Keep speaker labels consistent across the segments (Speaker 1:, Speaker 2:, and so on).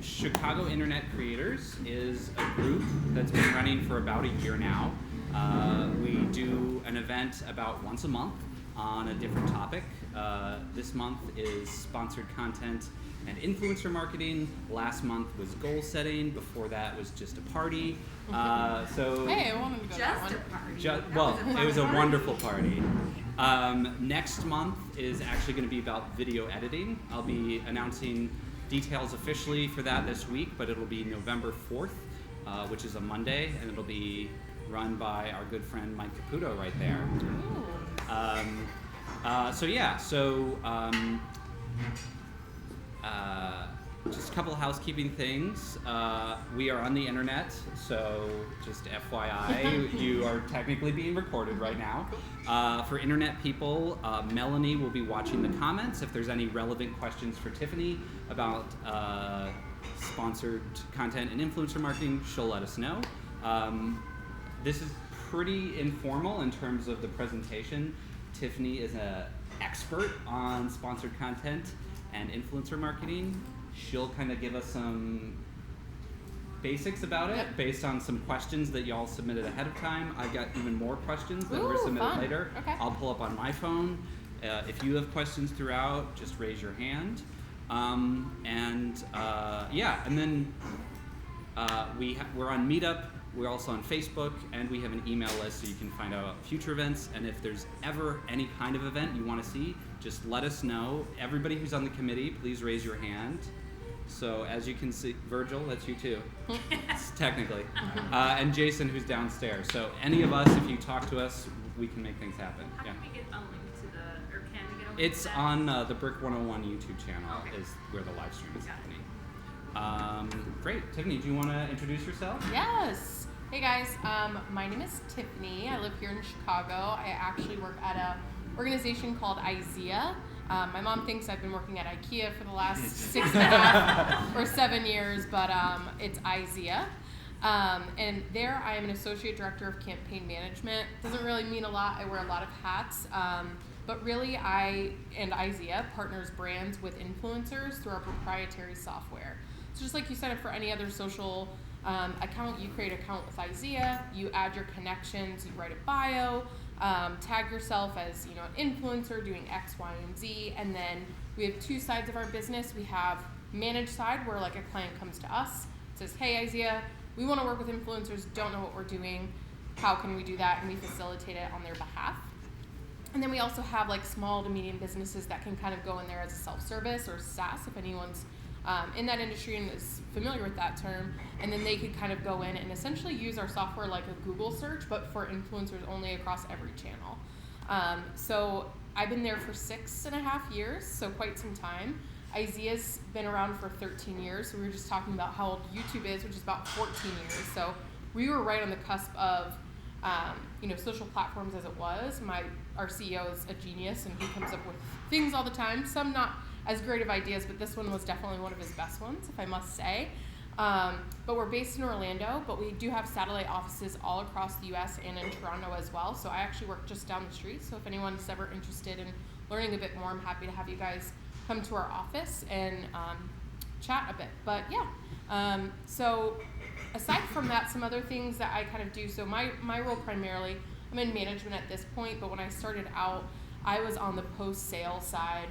Speaker 1: Chicago Internet Creators is a group that's been running for about a year now. We do an event about once a month on a different topic. This month is sponsored content and influencer marketing. Last month was goal setting. Before that was just a party.
Speaker 2: Hey, I wanted to go to that one.
Speaker 1: It was a wonderful party. Next month is actually going to be about video editing. I'll be announcing details officially for that this week, but it'll be November 4th, which is a Monday, and it'll be run by our good friend Mike Caputo right there. Just a couple of housekeeping things. We are on the internet, so just FYI, you are technically being recorded right now. For internet people, Melanie will be watching the comments. If there's any relevant questions for Tiffany about sponsored content and influencer marketing, she'll let us know. This is pretty informal in terms of the presentation. Tiffany is an expert on sponsored content and influencer marketing. She'll kind of give us some basics about it based on some questions that y'all submitted ahead of time. I've got even more questions that were submitted later. Okay. I'll pull up on my phone. If you have questions throughout, just raise your hand. And then we're on Meetup. We're also on Facebook, and we have an email list so you can find out about future events. And if there's ever any kind of event you want to see, just let us know. Everybody who's on the committee, please raise your hand. So as you can see, Virgil, that's you too, technically. And Jason, who's downstairs. So any of us, if you talk to us, we can make things happen.
Speaker 3: How can we get a link to can we get a link
Speaker 1: It's on the Brick 101 YouTube channel is where the live stream is happening. Great. Tiffany, do you want to introduce yourself?
Speaker 2: Yes. Hey guys, my name is Tiffany. I live here in Chicago. I actually work at an organization called IZEA. My mom thinks I've been working at IKEA for the last 6.5 or 7 years, but it's IZEA. And there I am an associate director of campaign management. Doesn't really mean a lot. I wear a lot of hats. But really, I and IZEA partners brands with influencers through our proprietary software. So just like you set up for any other social account, you create an account with IZEA, you add your connections, you write a bio, tag yourself as an influencer doing X, Y, and Z, and then we have two sides of our business. We have managed side where like a client comes to us, says, hey IZEA, we want to work with influencers, don't know what we're doing, how can we do that? And we facilitate it on their behalf. And then we also have like small to medium businesses that can kind of go in there as a self-service or SaaS if anyone's in that industry and is familiar with that term, and then they could kind of go in and essentially use our software like a Google search, but for influencers only across every channel. So I've been there for 6.5 years, so quite some time. IZEA's been around for 13 years. So we were just talking about how old YouTube is, which is about 14 years. So we were right on the cusp of social platforms as it was. Our CEO is a genius and he comes up with things all the time, some not as great of ideas, but this one was definitely one of his best ones, if I must say. But we're based in Orlando, but we do have satellite offices all across the US and in Toronto as well. So I actually work just down the street. So if anyone's ever interested in learning a bit more, I'm happy to have you guys come to our office and chat a bit. But yeah, so aside from that, some other things that I kind of do. So my role primarily, I'm in management at this point, but when I started out, I was on the post-sale side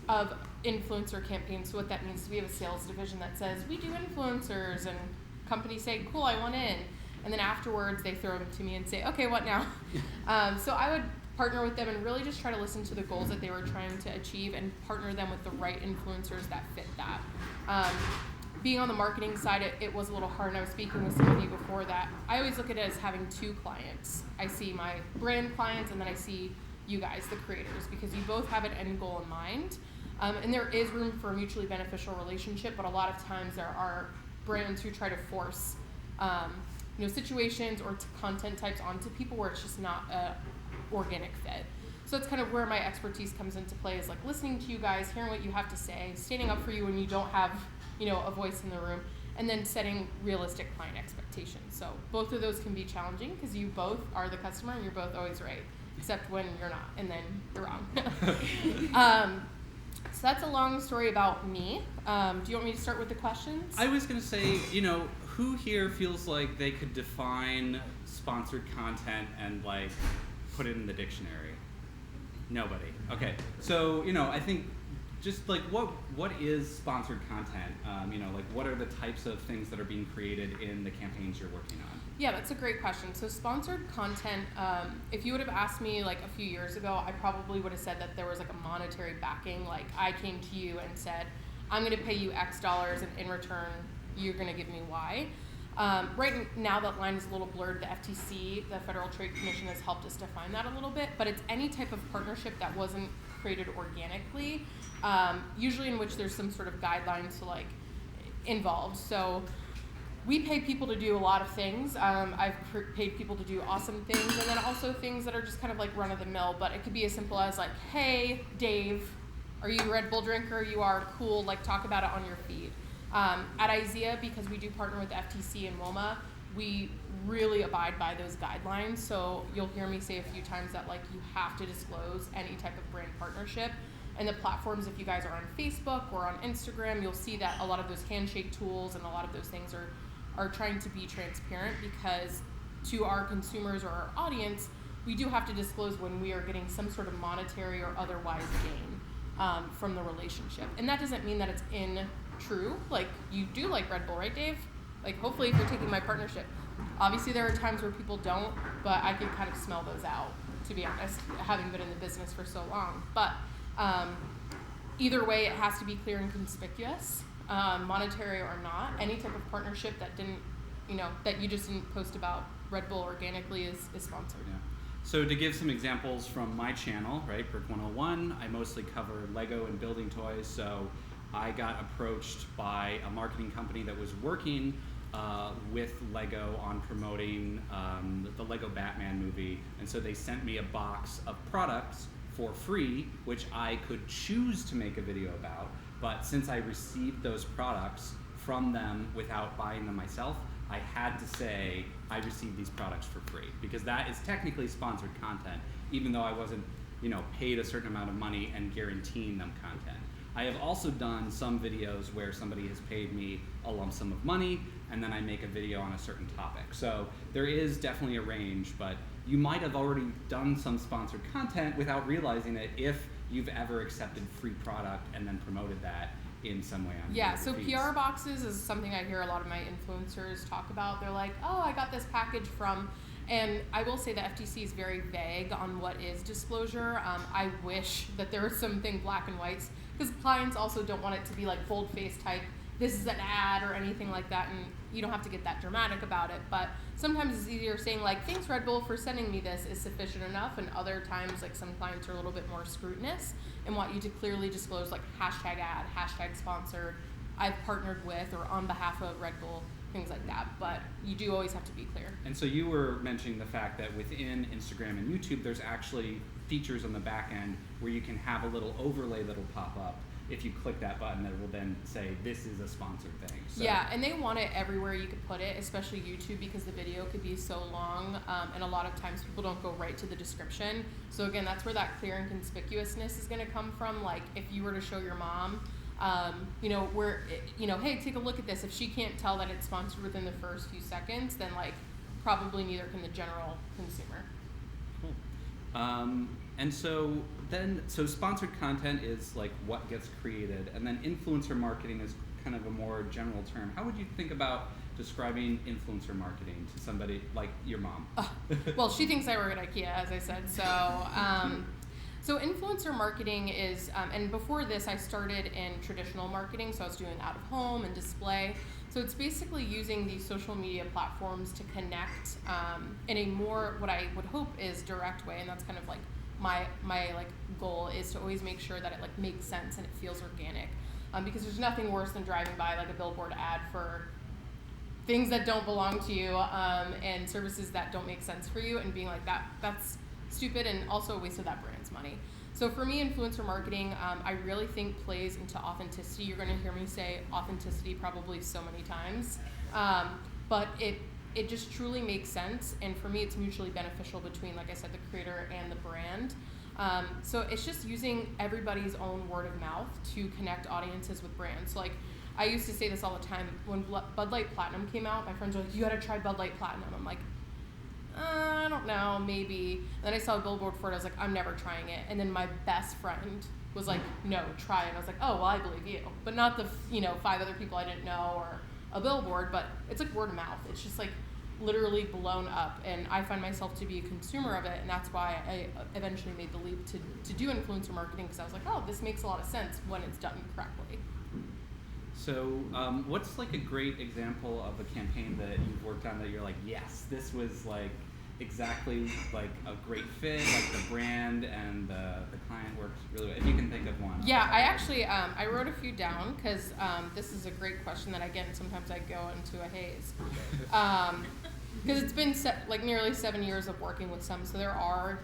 Speaker 2: of influencer campaigns. So what that means is we have a sales division that says, we do influencers, and companies say, cool, I want in. And then afterwards, they throw them to me and say, okay, what now? So I would partner with them and really just try to listen to the goals that they were trying to achieve and partner them with the right influencers that fit that. Being on the marketing side, it was a little hard, and I was speaking with some of you before that. I always look at it as having two clients. I see my brand clients, and then I see you guys, the creators, because you both have an end goal in mind. And there is room for a mutually beneficial relationship, but a lot of times there are brands who try to force situations or content types onto people where it's just not a organic fit. So it's kind of where my expertise comes into play, is like listening to you guys, hearing what you have to say, standing up for you when you don't have a voice in the room, and then setting realistic client expectations. So both of those can be challenging because you both are the customer and you're both always right, except when you're not, and then you're wrong. that's a long story about me. Do you want me to start with the questions?
Speaker 1: I was going to say, who here feels like they could define sponsored content and like put it in the dictionary? Nobody. Okay. So, I think just like what is sponsored content? Like what are the types of things that are being created in the campaigns you're working on?
Speaker 2: Yeah, that's a great question. So sponsored content, if you would have asked me like a few years ago, I probably would have said that there was like a monetary backing. Like I came to you and said, I'm going to pay you X dollars and in return, you're going to give me Y. Right now that line is a little blurred. The FTC, the Federal Trade Commission, has helped us define that a little bit, but it's any type of partnership that wasn't created organically, usually in which there's some sort of guidelines to like involved. So we pay people to do a lot of things. I've paid people to do awesome things, and then also things that are just kind of like run of the mill, but it could be as simple as like, hey, Dave, are you a Red Bull drinker? You are, cool, like talk about it on your feed. At IZEA, because we do partner with the FTC and WOMA, we really abide by those guidelines. So you'll hear me say a few times that like you have to disclose any type of brand partnership. And the platforms, if you guys are on Facebook or on Instagram, you'll see that a lot of those handshake tools and a lot of those things are trying to be transparent, because to our consumers or our audience, we do have to disclose when we are getting some sort of monetary or otherwise gain from the relationship. And that doesn't mean that it's true. Like, you do like Red Bull, right, Dave? Like, hopefully if you're taking my partnership. Obviously there are times where people don't, but I can kind of smell those out, to be honest, having been in the business for so long. But either way, it has to be clear and conspicuous, monetary or not. Any type of partnership that didn't, that you just didn't post about Red Bull organically is sponsored.
Speaker 1: Yeah. So to give some examples from my channel, right, Brick 101, I mostly cover Lego and building toys. So I got approached by a marketing company that was working with Lego on promoting the Lego Batman movie, and so they sent me a box of products for free, which I could choose to make a video about, but since I received those products from them without buying them myself, I had to say I received these products for free, because that is technically sponsored content, even though I wasn't, paid a certain amount of money and guaranteeing them content. I have also done some videos where somebody has paid me a lump sum of money, and then I make a video on a certain topic. So there is definitely a range, but you might have already done some sponsored content without realizing it if you've ever accepted free product and then promoted that in some way on
Speaker 2: Yeah,
Speaker 1: your
Speaker 2: so
Speaker 1: feeds.
Speaker 2: PR boxes is something I hear a lot of my influencers talk about. They're like, oh, I got this package from, and I will say the FTC is very vague on what is disclosure. I wish that there was something black and white, because clients also don't want it to be like bold-faced type, this is an ad or anything like that, and you don't have to get that dramatic about it. But sometimes it's easier saying like, thanks Red Bull for sending me this is sufficient enough, and other times like some clients are a little bit more scrutinous and want you to clearly disclose like hashtag ad, hashtag sponsored, I've partnered with or on behalf of Red Bull, things like that. But you do always have to be clear.
Speaker 1: And so you were mentioning the fact that within Instagram and YouTube, there's actually features on the back end where you can have a little overlay that'll pop up. If you click that button, that will then say, this is a sponsored thing. So,
Speaker 2: yeah, and they want it everywhere you could put it, especially YouTube, because the video could be so long, and a lot of times people don't go right to the description. So again, that's where that clear and conspicuousness is going to come from. Like, if you were to show your mom, hey, take a look at this. If she can't tell that it's sponsored within the first few seconds, then like probably neither can the general consumer.
Speaker 1: Cool. And so sponsored content is like what gets created, and then influencer marketing is kind of a more general term. How would you think about describing influencer marketing to somebody like your mom?
Speaker 2: Well, she thinks I work at IKEA, as I said. So influencer marketing is, and before this I started in traditional marketing, so I was doing out of home and display. So it's basically using these social media platforms to connect in a more, what I would hope is direct way, and that's kind of like my like goal is to always make sure that it like makes sense and it feels organic, because there's nothing worse than driving by like a billboard ad for things that don't belong to you and services that don't make sense for you, and being like that's stupid and also a waste of that brand's money. So for me, influencer marketing, I really think plays into authenticity. You're going to hear me say authenticity probably so many times, but it just truly makes sense. And for me, it's mutually beneficial between, like I said, the creator and the brand. So it's just using everybody's own word of mouth to connect audiences with brands. Like, I used to say this all the time. When Bud Light Platinum came out, my friends were like, you gotta try Bud Light Platinum. I'm like, I don't know, maybe. And then I saw a billboard for it. I was like, I'm never trying it. And then my best friend was like, no, try it. I was like, oh, well, I believe you. But not the, 5 other people I didn't know or a billboard, but it's like word of mouth. It's just like literally blown up. And I find myself to be a consumer of it. And that's why I eventually made the leap to do influencer marketing, because I was like, oh, this makes a lot of sense when it's done correctly.
Speaker 1: So what's like a great example of a campaign that you've worked on that you're like, yes, this was like exactly like a great fit, like the brand and the client worked really well, if you can think of one.
Speaker 2: Yeah, I actually, I wrote a few down because this is a great question that I get, and sometimes I go into a haze. Because it's been nearly 7 years of working with some, so there are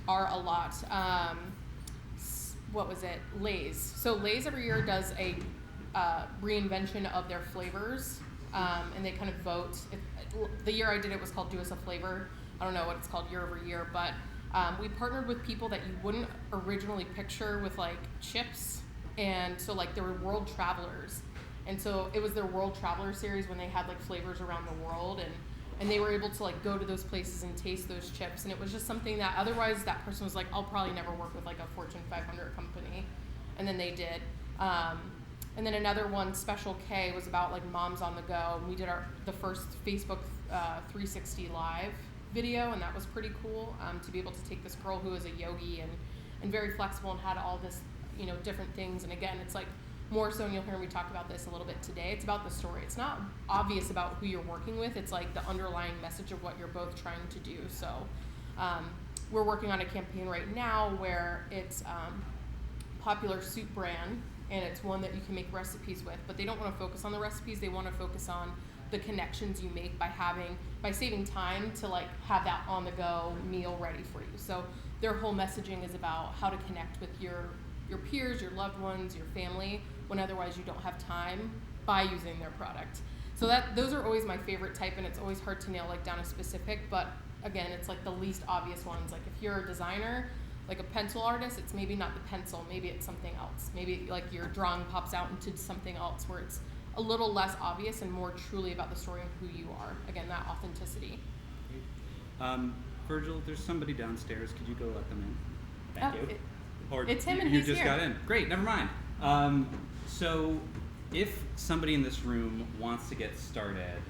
Speaker 2: a lot. What was it? Lay's. So Lay's every year does a reinvention of their flavors, and they kind of vote. The year I did it was called Do Us a Flavor. I don't know what it's called year over year, but we partnered with people that you wouldn't originally picture with like chips, and so like there were world travelers, and so it was their World Traveler series when they had like flavors around the world, and they were able to like go to those places and taste those chips, and it was just something that otherwise that person was like, I'll probably never work with like a Fortune 500 company, and then they did. And then another one, Special K, was about like moms on the go, and we did the first Facebook 360 live video, and that was pretty cool, to be able to take this girl who is a yogi and very flexible and had all this different things. And again, it's like more so, and you'll hear me talk about this a little bit today, it's about the story. It's not obvious about who you're working with, it's like the underlying message of what you're both trying to do. So we're working on a campaign right now where it's popular soup brand, and it's one that you can make recipes with, but they don't want to focus on the recipes, they want to focus on the connections you make by saving time to like have that on the go meal ready for you. So their whole messaging is about how to connect with your peers, your loved ones, your family, when otherwise you don't have time, by using their product. So those are always my favorite type, and it's always hard to nail like down a specific, but again, it's like the least obvious ones. Like if you're a designer, like a pencil artist, it's maybe not the pencil, maybe it's something else. Maybe like your drawing pops out into something else where it's a little less obvious and more truly about the story of who you are. Again, that authenticity.
Speaker 1: Virgil, there's somebody downstairs. Could you go let them in? Thank you.
Speaker 2: It's him, and
Speaker 1: you
Speaker 2: he's
Speaker 1: just
Speaker 2: here.
Speaker 1: got in. Great, never mind. So if somebody in this room wants to get started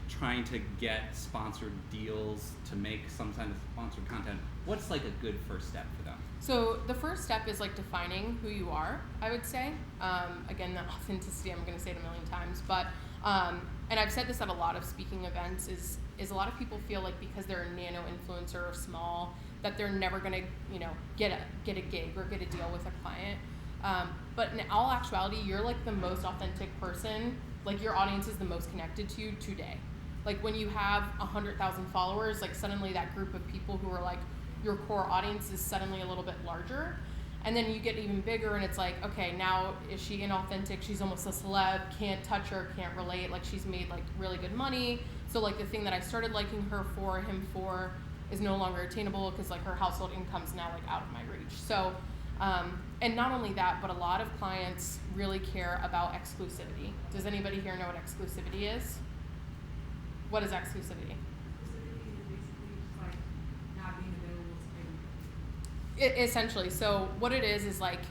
Speaker 1: trying to get sponsored deals to make some kind of sponsored content, what's like a good first step for them?
Speaker 2: So the first step is like defining who you are, I would say. Again, the authenticity, I'm going to say it a million times, but and I've said this at a lot of speaking events, is a lot of people feel like because they're a nano influencer or small, that they're never going to get a gig or get a deal with a client. But in all actuality, you're like the most authentic person. Like your audience is the most connected to you today. Like when you have 100,000 followers, like suddenly that group of people who are like your core audience is suddenly a little bit larger. And then you get even bigger, and it's like, okay, now is she inauthentic? She's almost a celeb, can't touch her, can't relate. Like she's made like really good money. So like the thing that I started liking him for is no longer attainable because like her household income's now like out of my reach. So, and not only that, but a lot of clients really care about exclusivity. Does anybody here know what exclusivity is? What is exclusivity? Essentially, so what it is like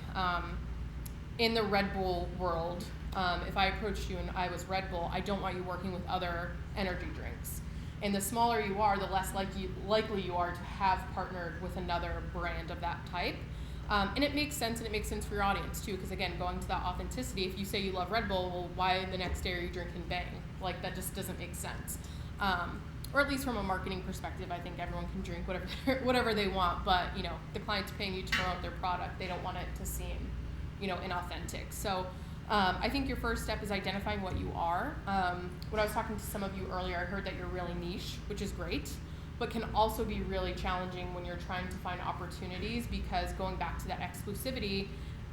Speaker 2: in the Red Bull world, if I approached you and I was Red Bull, I don't want you working with other energy drinks. And the smaller you are, the less likely you are to have partnered with another brand of that type. And it makes sense, and it makes sense for your audience too, because again, going to that authenticity, if you say you love Red Bull, well, why the next day are you drinking Bang? Like that just doesn't make sense. Or at least from a marketing perspective, I think everyone can drink whatever they want, but the client's paying you to promote their product. They don't want it to seem, inauthentic. So I think your first step is identifying what you are. When I was talking to some of you earlier, I heard that you're really niche, which is great, but can also be really challenging when you're trying to find opportunities, because going back to that exclusivity,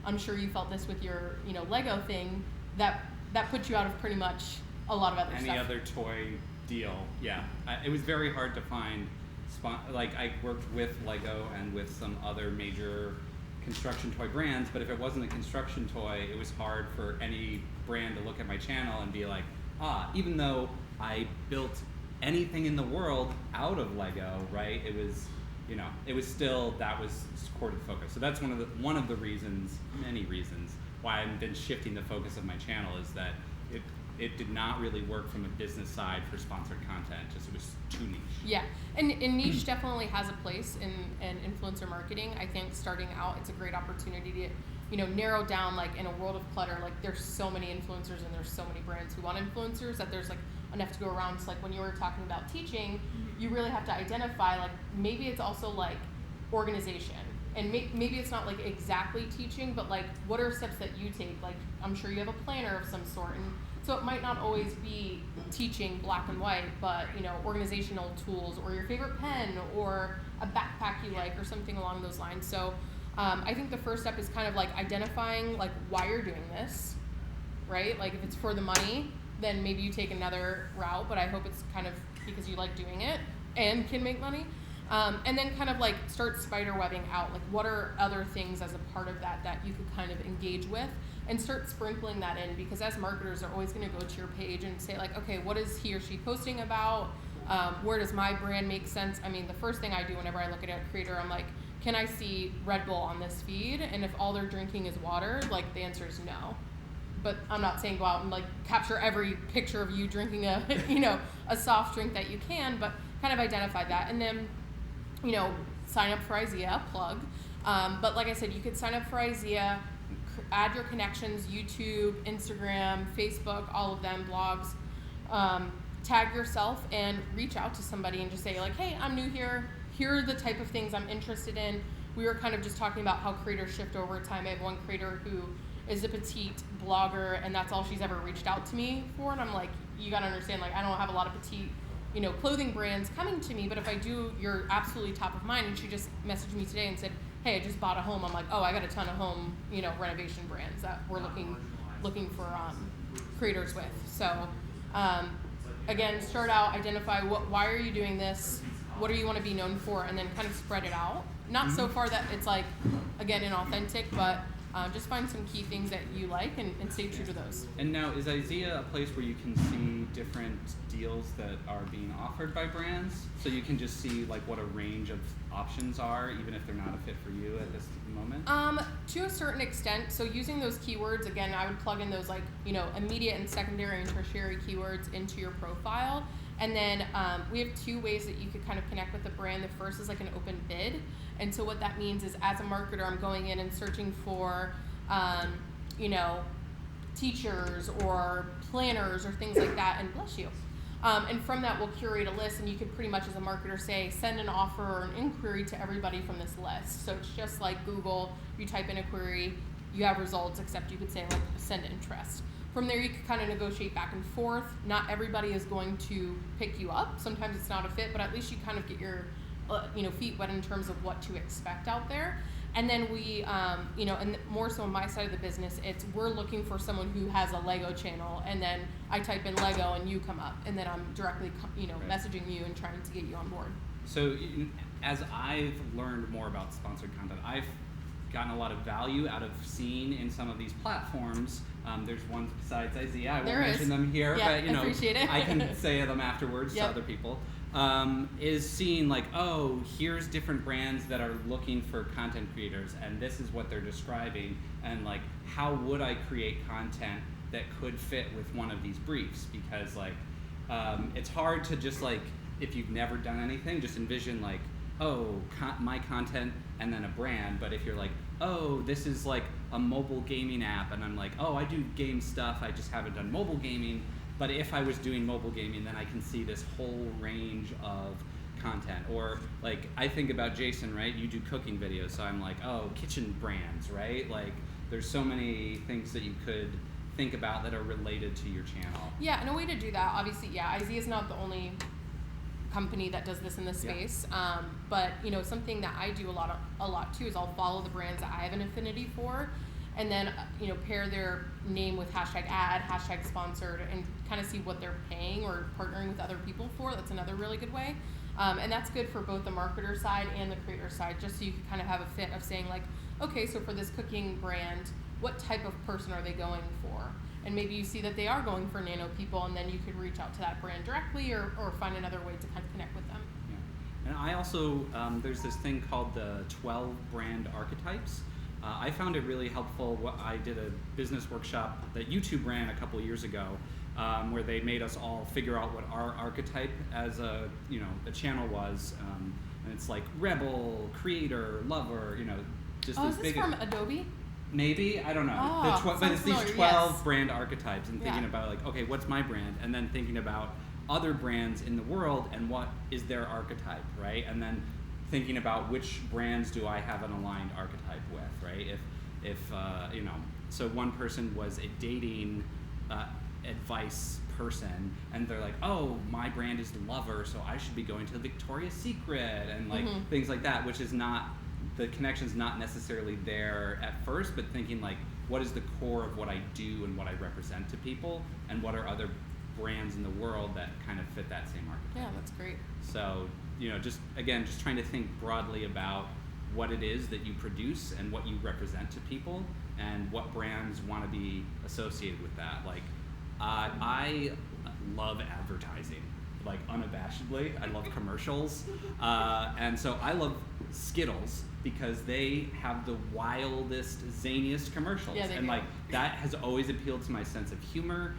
Speaker 2: I'm sure you felt this with your, Lego thing, that puts you out of pretty much a lot of other stuff.
Speaker 1: Any other toy deal, yeah. It was very hard to find like I worked with Lego and with some other major construction toy brands, but if it wasn't a construction toy, it was hard for any brand to look at my channel and be like, even though I built anything in the world out of Lego, right? It was, it was still, that was core to the focus. So that's one of the reasons, many reasons, why I've been shifting the focus of my channel is that it did not really work from a business side for sponsored content. Just it was too niche.
Speaker 2: Yeah, and niche definitely has a place in influencer marketing. I think starting out, it's a great opportunity to, narrow down, like in a world of clutter, like there's so many influencers and there's so many brands who want influencers that there's like enough to go around. So like when you were talking about teaching, you really have to identify, like maybe it's also like organization. And maybe it's not like exactly teaching, but like what are steps that you take? Like I'm sure you have a planner of some sort, and so it might not always be teaching black and white, but organizational tools or your favorite pen or a backpack you like or something along those lines. So I think the first step is kind of like identifying like why you're doing this, right? Like if it's for the money, then maybe you take another route, but I hope it's kind of because you like doing it and can make money. And then kind of like start spider webbing out, like what are other things as a part of that you could kind of engage with, and start sprinkling that in, because as marketers are always going to go to your page and say like, okay, what is he or she posting about? Where does my brand make sense? I mean, the first thing I do whenever I look at a creator, I'm like, can I see Red Bull on this feed? And if all they're drinking is water, like the answer is no. But I'm not saying go out and like capture every picture of you drinking a, a soft drink that you can, but kind of identify that. And then, sign up for IZEA, plug. But like I said, you could sign up for IZEA, add your connections, YouTube, Instagram, Facebook, all of them, blogs, tag yourself and reach out to somebody and just say like, hey, I'm new here. Here are the type of things I'm interested in. We were kind of just talking about how creators shift over time. I have one creator who is a petite blogger, and that's all she's ever reached out to me for. And I'm like, you gotta understand, like I don't have a lot of petite clothing brands coming to me, but if I do, you're absolutely top of mind. And she just messaged me today and said, hey, I just bought a home. I'm like, oh, I got a ton of home, renovation brands that we're looking for creators with. So, again, start out, identify why are you doing this? What do you want to be known for? And then kind of spread it out. Not so far that it's like, again, inauthentic, but just find some key things that you like and stay true to those.
Speaker 1: And now, is IZEA a place where you can see different deals that are being offered by brands? So you can just see like what a range of options are, even if they're not a fit for you at this moment?
Speaker 2: To a certain extent. So using those keywords, again, I would plug in those like, immediate and secondary and tertiary keywords into your profile. And then we have two ways that you could kind of connect with the brand. The first is like an open bid. And so what that means is as a marketer, I'm going in and searching for, teachers or planners or things like that, and bless you. And from that, we'll curate a list, and you could pretty much as a marketer say, send an offer or an inquiry to everybody from this list. So it's just like Google, you type in a query, you have results, except you could say like send interest. From there, you can kind of negotiate back and forth. Not everybody is going to pick you up. Sometimes it's not a fit, but at least you kind of get your feet wet in terms of what to expect out there. And then we, and more so on my side of the business, we're looking for someone who has a Lego channel, and then I type in Lego and you come up, and then I'm directly,
Speaker 1: Right.
Speaker 2: messaging you and trying to get you on board.
Speaker 1: So as I've learned more about sponsored content, I've gotten a lot of value out of seeing in some of these platforms. There's ones besides IZEA. I won't mention them here,
Speaker 2: yeah,
Speaker 1: but
Speaker 2: I appreciate it.
Speaker 1: I can say them afterwards to other people. Is seeing like, oh, here's different brands that are looking for content creators, and this is what they're describing, and like, how would I create content that could fit with one of these briefs? Because like, it's hard to just like, if you've never done anything, just envision like, oh, my content and then a brand. But if you're like, oh, this is like a mobile gaming app, and I'm like, oh, I do game stuff, I just haven't done mobile gaming. But if I was doing mobile gaming, then I can see this whole range of content. Or like, I think about Jason, right? You do cooking videos, so I'm like, oh, kitchen brands, right? Like, there's so many things that you could think about that are related to your channel.
Speaker 2: Yeah, and a way to do that, obviously, IZEA is not the only company that does this in this space. But something that I do a lot too is I'll follow the brands that I have an affinity for, and then pair their name with hashtag ad, hashtag sponsored, and kind of see what they're paying or partnering with other people for. That's another really good way. And that's good for both the marketer side and the creator side, just so you can kind of have a fit of saying like, okay, so for this cooking brand, what type of person are they going for? And maybe you see that they are going for nano people, and then you could reach out to that brand directly or find another way to kind of connect with them.
Speaker 1: Yeah. And I also, there's this thing called the 12 brand archetypes. I found it really helpful. I did a business workshop that YouTube ran a couple years ago, where they made us all figure out what our archetype as a channel was, and it's like rebel, creator, lover, just
Speaker 2: Oh,
Speaker 1: this
Speaker 2: is this
Speaker 1: big.
Speaker 2: from Adobe?
Speaker 1: Maybe, I don't know.
Speaker 2: Oh,
Speaker 1: But it's these
Speaker 2: familiar,
Speaker 1: 12
Speaker 2: yes.
Speaker 1: brand archetypes, and thinking
Speaker 2: Yeah.
Speaker 1: about like, okay, what's my brand, and then thinking about other brands in the world and what is their archetype, right? And then thinking about which brands do I have an aligned archetype with, right? If so one person was a dating advice person, and they're like, oh, my brand is lover, so I should be going to Victoria's Secret, and like things like that, which is not, the connection's not necessarily there at first, but thinking like, what is the core of what I do and what I represent to people, and what are other brands in the world that kind of fit that same archetype.
Speaker 2: Yeah, that's great.
Speaker 1: So, just trying to think broadly about what it is that you produce and what you represent to people, and what brands want to be associated with that. Like, I love advertising, like unabashedly. I love commercials, and so I love Skittles because they have the wildest, zaniest commercials,
Speaker 2: Yeah, they
Speaker 1: and
Speaker 2: do.
Speaker 1: like that has always appealed to my sense of humor.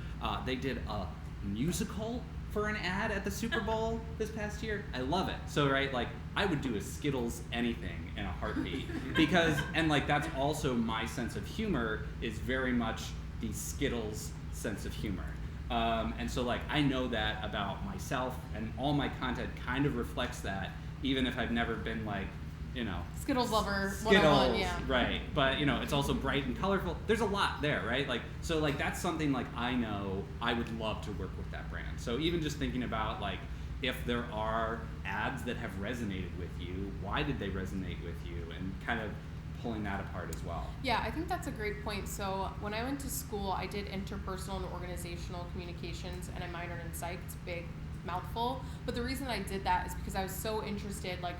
Speaker 1: They did a musical for an ad at the Super Bowl this past year. I love it. So like I would do a Skittles anything in a heartbeat, because and like that's also my sense of humor is very much the Skittles sense of humor. And so like I know that about myself, and all my content kind of reflects that, even if I've never been like,
Speaker 2: Skittles lover,
Speaker 1: Skittles,
Speaker 2: 101, yeah.
Speaker 1: right? But it's also bright and colorful. There's a lot there, right? Like so, like that's something like I know I would love to work with that brand. So even just thinking about like if there are ads that have resonated with you, why did they resonate with you, and kind of pulling that apart as well.
Speaker 2: Yeah, I think that's a great point. So when I went to school, I did interpersonal and organizational communications, and I minored in psych. It's a big mouthful, but the reason I did that is because I was so interested, like,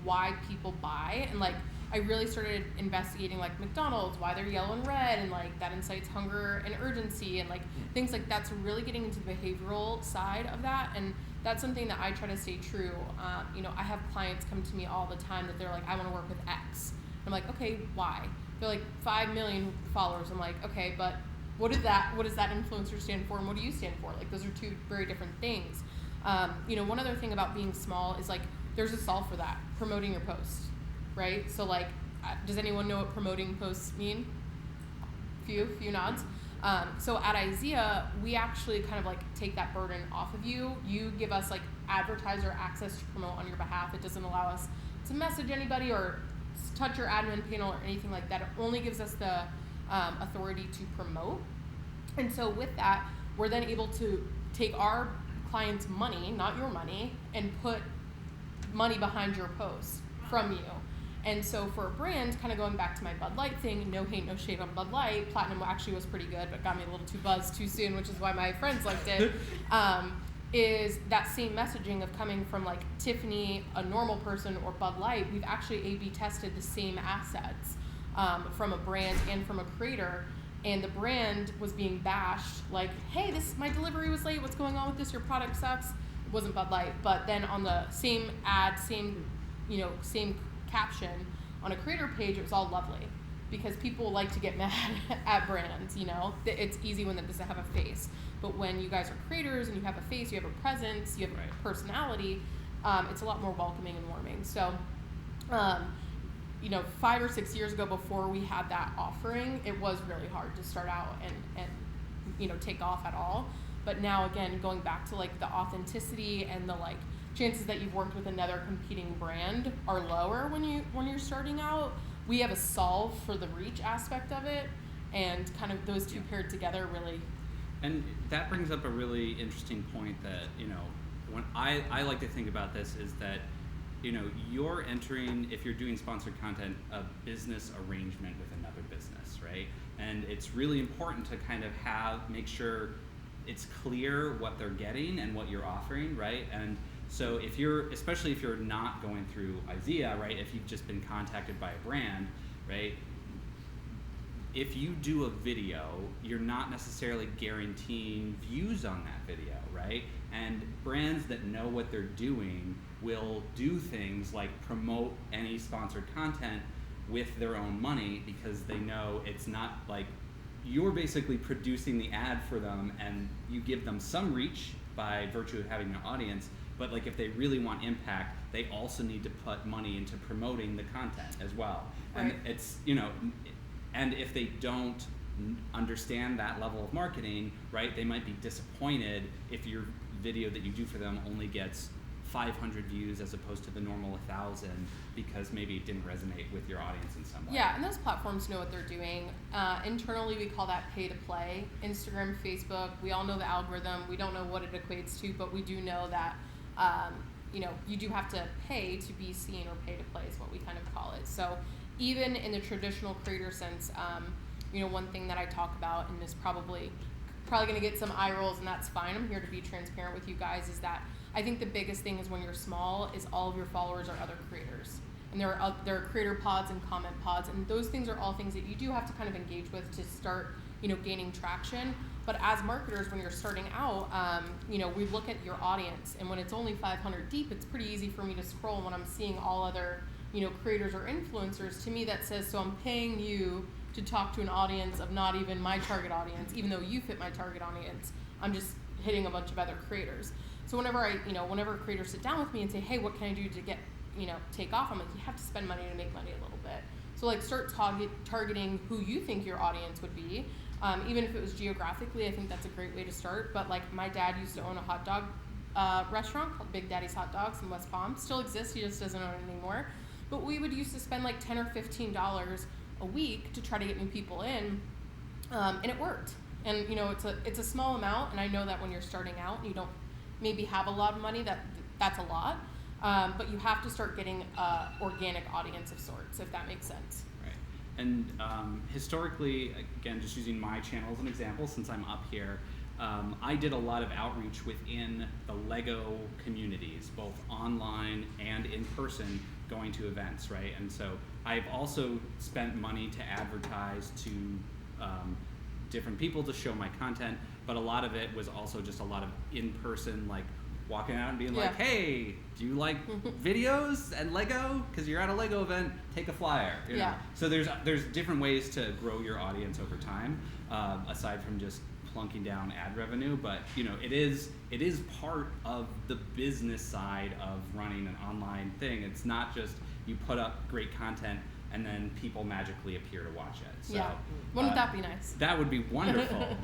Speaker 2: why people buy, and like I really started investigating like McDonald's, why they're yellow and red, and like that incites hunger and urgency, and like things like that. So really getting into the behavioral side of that, and that's something that I try to stay true. I have clients come to me all the time that they're like, I want to work with X. I'm like, okay, why? They're like 5 million followers. I'm like, okay, but what does that influencer stand for, and what do you stand for? Like those are two very different things. One other thing about being small is like there's a solve for that, promoting your post, right? So like, does anyone know what promoting posts mean? Few nods. So at IZEA, we actually kind of like take that burden off of you. You give us like advertiser access to promote on your behalf. It doesn't allow us to message anybody or touch your admin panel or anything like that. It only gives us the authority to promote. And so with that, we're then able to take our clients' money, not your money, and put money behind your post from you. And so for a brand, kind of going back to my Bud Light thing, no hate, no shade on Bud Light, Platinum actually was pretty good, but got me a little too buzzed too soon, which is why my friends liked it, is that same messaging of coming from like Tiffany, a normal person, or Bud Light. We've actually A/B tested the same assets from a brand and from a creator, and the brand was being bashed like, hey, my delivery was late, what's going on with this, your product sucks. It wasn't Bud Light, but then on the same ad, same caption on a creator page, it was all lovely, because people like to get mad at brands. It's easy when it doesn't have a face, but when you guys are creators and you have a face, you have a presence, you have a personality, it's a lot more welcoming and warming. So 5 or 6 years ago, before we had that offering, it was really hard to start out and take off at all. But now, again, going back to like the authenticity and the like chances that you've worked with another competing brand are lower when you're starting out. We have a solve for the reach aspect of it, and kind of those two paired together really.
Speaker 1: And that brings up a really interesting point that, when I like to think about this is that, you're entering, if you're doing sponsored content, a business arrangement with another business, right? And it's really important to kind of make sure it's clear what they're getting and what you're offering, right? And So especially if you're not going through IZEA, right? If you've just been contacted by a brand, right? If you do a video, you're not necessarily guaranteeing views on that video, right? And brands that know what they're doing will do things like promote any sponsored content with their own money, because they know it's not like you're basically producing the ad for them, and you give them some reach by virtue of having an audience, but like if they really want impact, they also need to put money into promoting the content as well.
Speaker 2: Right.
Speaker 1: And it's, and if they don't understand that level of marketing, right, they might be disappointed if your video that you do for them only gets 500 views as opposed to the normal 1,000, because maybe it didn't resonate with your audience in some way.
Speaker 2: Yeah, and those platforms know what they're doing. Internally, we call that pay to play. Instagram, Facebook, we all know the algorithm. We don't know what it equates to, but we do know that you do have to pay to be seen, or pay to play is what we kind of call it. So even in the traditional creator sense, one thing that I talk about, and is probably going to get some eye rolls, and that's fine. I'm here to be transparent with you guys, is that I think the biggest thing is when you're small is all of your followers are other creators. And there are creator pods and comment pods, and those things are all things that you do have to kind of engage with to start, gaining traction. But as marketers, when you're starting out, we look at your audience, and when it's only 500 deep, it's pretty easy for me to scroll when I'm seeing all other, creators or influencers. To me, that says, so I'm paying you to talk to an audience of not even my target audience, even though you fit my target audience. I'm just hitting a bunch of other creators. So whenever creators sit down with me and say, hey, what can I do to get, take off? I'm like, you have to spend money to make money a little bit. So like start targeting who you think your audience would be. Even if it was geographically, I think that's a great way to start. But like my dad used to own a hot dog restaurant called Big Daddy's Hot Dogs in West Palm. Still exists, he just doesn't own it anymore. But we would used to spend like $10 or $15 a week to try to get new people in, and it worked. And it's a small amount, and I know that when you're starting out and you don't maybe have a lot of money, that's a lot. But you have to start getting an organic audience of sorts, if that makes sense.
Speaker 1: Right. And historically, again, just using my channel as an example, since I'm up here, I did a lot of outreach within the Lego communities, both online and in person, going to events, right? And so I've also spent money to advertise to different people to show my content, but a lot of it was also just a lot of in-person, like walking out and being like, hey, do you like videos and Lego? Because you're at a Lego event, take a flyer. You know? So there's different ways to grow your audience over time, aside from just plunking down ad revenue. But it is part of the business side of running an online thing. It's not just you put up great content and then people magically appear to watch it. So,
Speaker 2: wouldn't that be nice?
Speaker 1: That would be wonderful.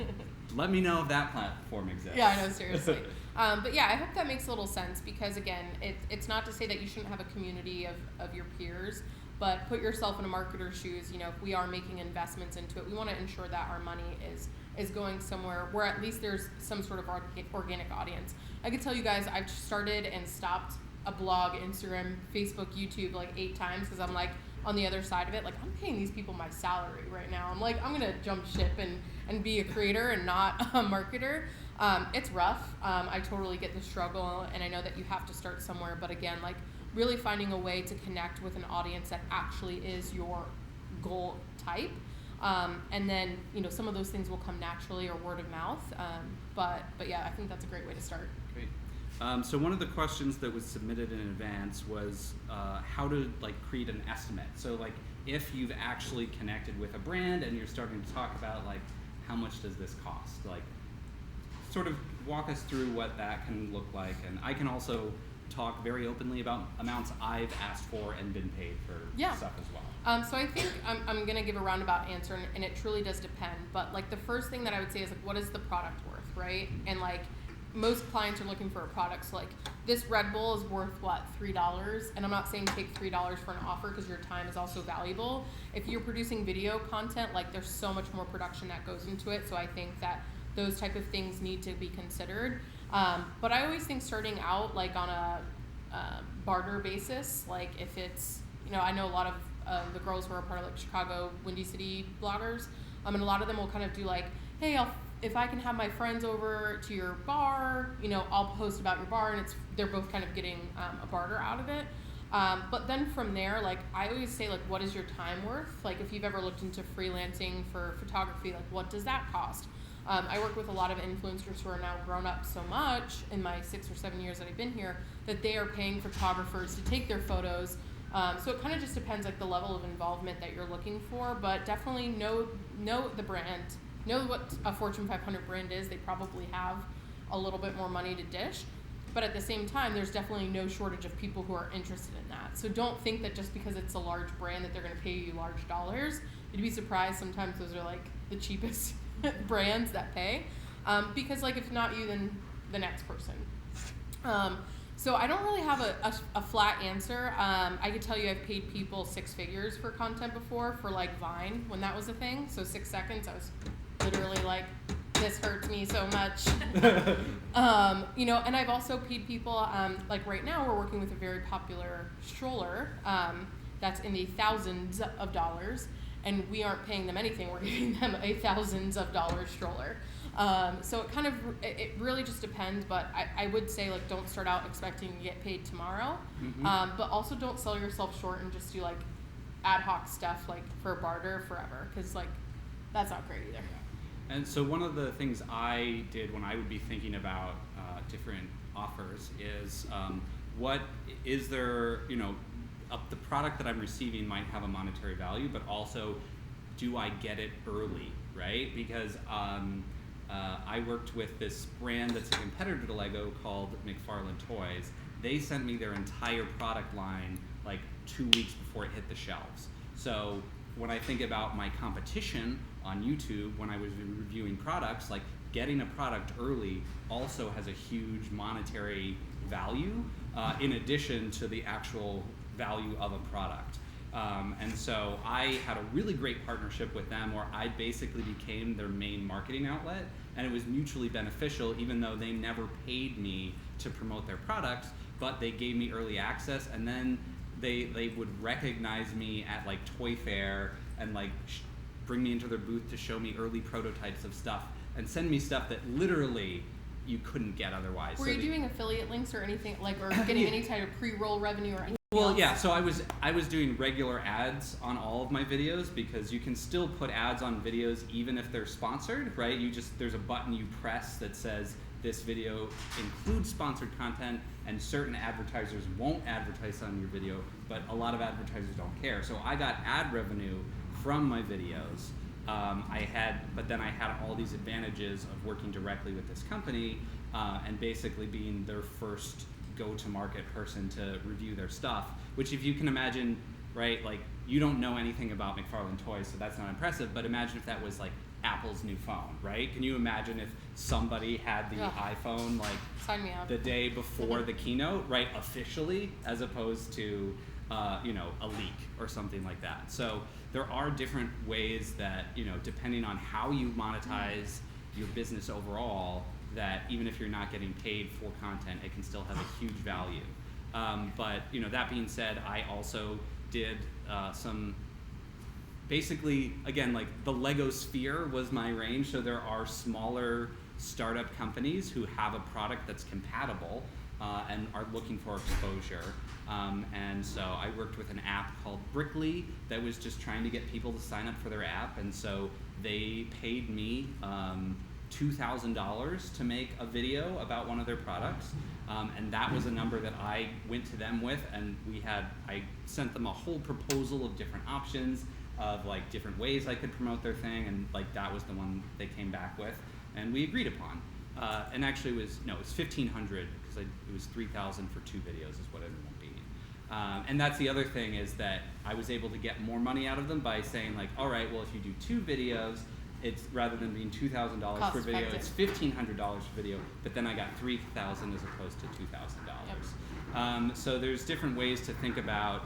Speaker 1: Let me know if that platform exists.
Speaker 2: Yeah, I know, seriously. But yeah, I hope that makes a little sense, because again, it's not to say that you shouldn't have a community of your peers, but put yourself in a marketer's shoes. If we are making investments into it, we want to ensure that our money is going somewhere where at least there's some sort of organic audience. I can tell you guys, I've started and stopped a blog, Instagram, Facebook, YouTube like 8 times, because I'm like, on the other side of it, like I'm paying these people my salary right now. I'm like, I'm gonna jump ship and be a creator and not a marketer. It's rough. I totally get the struggle, and I know that you have to start somewhere, but again, like really finding a way to connect with an audience that actually is your goal type. And then, some of those things will come naturally, or word of mouth. But yeah, I think that's a great way to start.
Speaker 1: Great. So one of the questions that was submitted in advance was how to create an estimate. So if you've actually connected with a brand and you're starting to talk about how much does this cost? Sort of walk us through what that can look like. And I can also talk very openly about amounts I've asked for and been paid for stuff as well.
Speaker 2: So I think I'm going to give a roundabout answer, and it truly does depend. But the first thing that I would say is what is the product worth, right? And most clients are looking for a product. So this Red Bull is worth what, $3? And I'm not saying take $3 for an offer, because your time is also valuable. If you're producing video content, there's so much more production that goes into it. So I think that those type of things need to be considered. But I always think starting out on a barter basis, if it's, I know a lot of the girls who are part of Chicago Windy City bloggers, and a lot of them will kind of do hey, if I can have my friends over to your bar, you know, I'll post about your bar, and they're both kind of getting a barter out of it. But then from there, like, I always say, like, what is your time worth? Like, if you've ever looked into freelancing for photography, like, what does that cost? I work with a lot of influencers who are now grown up so much in my 6 or 7 years that I've been here that they are paying photographers to take their photos. So it kind of just depends, like, the level of involvement that you're looking for, but definitely know the brand, know what a Fortune 500 brand is. They probably have a little bit more money to dish, but at the same time, there's definitely no shortage of people who are interested in that. So don't think that just because it's a large brand that they're going to pay you large dollars. You'd be surprised. Sometimes those are like the cheapest brands that pay, because, like, if not you, then the next person. So I don't really have a flat answer. I could tell you I've paid people 6 figures for content before, for, like, Vine, when that was a thing. So 6 seconds, I was literally like, this hurts me so much. You know, and I've also paid people, like right now we're working with a very popular stroller that's in the thousands of dollars, and we aren't paying them anything. We're giving them a thousands of dollars stroller. So it really just depends, but I would say, like, don't start out expecting to get paid tomorrow, but also don't sell yourself short and just do, like, ad hoc stuff, like, for barter forever, because, like, that's not great either.
Speaker 1: And so one of the things I did when I would be thinking about different offers is what is there, you know, the product that I'm receiving might have a monetary value, but also do I get it early, right? Because I worked with this brand that's a competitor to Lego called McFarlane Toys. They sent me their entire product line like 2 weeks before it hit the shelves. So when I think about my competition on YouTube, when I was reviewing products, like, getting a product early also has a huge monetary value in addition to the actual value of a product. And so I had a really great partnership with them where I basically became their main marketing outlet, and it was mutually beneficial, even though they never paid me to promote their products, but they gave me early access, and then they would recognize me at, like, Toy Fair and, like, bring me into their booth to show me early prototypes of stuff and send me stuff that literally you couldn't get otherwise.
Speaker 2: Were you doing affiliate links or anything, like, or getting any type of pre-roll revenue or anything?
Speaker 1: Well, yeah, so I was doing regular ads on all of my videos, because you can still put ads on videos even if they're sponsored, right? There's a button you press that says this video includes sponsored content, and certain advertisers won't advertise on your video, but a lot of advertisers don't care. So I got ad revenue from my videos. But then I had all these advantages of working directly with this company and basically being their first go-to-market person to review their stuff, which, if you can imagine, right, like, you don't know anything about McFarlane Toys, so that's not impressive, but imagine if that was, like, Apple's new phone, right? Can you imagine if somebody had the iPhone, like,
Speaker 2: sign me up,
Speaker 1: the day before the keynote, right, officially, as opposed to, you know, a leak or something like that. So there are different ways that, you know, depending on how you monetize your business overall, that even if you're not getting paid for content, it can still have a huge value. But, you know, that being said, I also did some, basically, again, like, the Lego sphere was my range, so there are smaller startup companies who have a product that's compatible and are looking for exposure. And so I worked with an app called Brickly that was just trying to get people to sign up for their app, and so they paid me $2,000 to make a video about one of their products, and that was a number that I went to them with, and I sent them a whole proposal of different options of, like, different ways I could promote their thing, and, like, that was the one they came back with, and we agreed upon. And actually it was $1,500, because it was $3,000 for 2 videos is what it ended up being. And that's the other thing, is that I was able to get more money out of them by saying, like, all right, well, if you do 2 videos, it's, rather than being $2,000 per video, it's $1,500 per video, but then I got $3,000 as opposed to $2,000. Yep. So there's different ways to think about,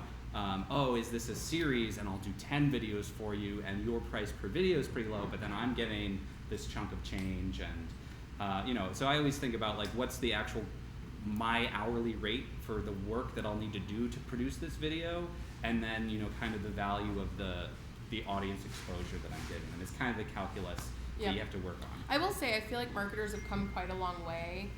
Speaker 1: oh, is this a series, and I'll do 10 videos for you, and your price per video is pretty low, but then I'm getting this chunk of change, and you know, so I always think about, like, what's the actual my hourly rate for the work that I'll need to do to produce this video, and then, you know, kind of the value of the audience exposure that I'm getting, and it's kind of the calculus that you have to work on.
Speaker 2: I will say, I feel like marketers have come quite a long way.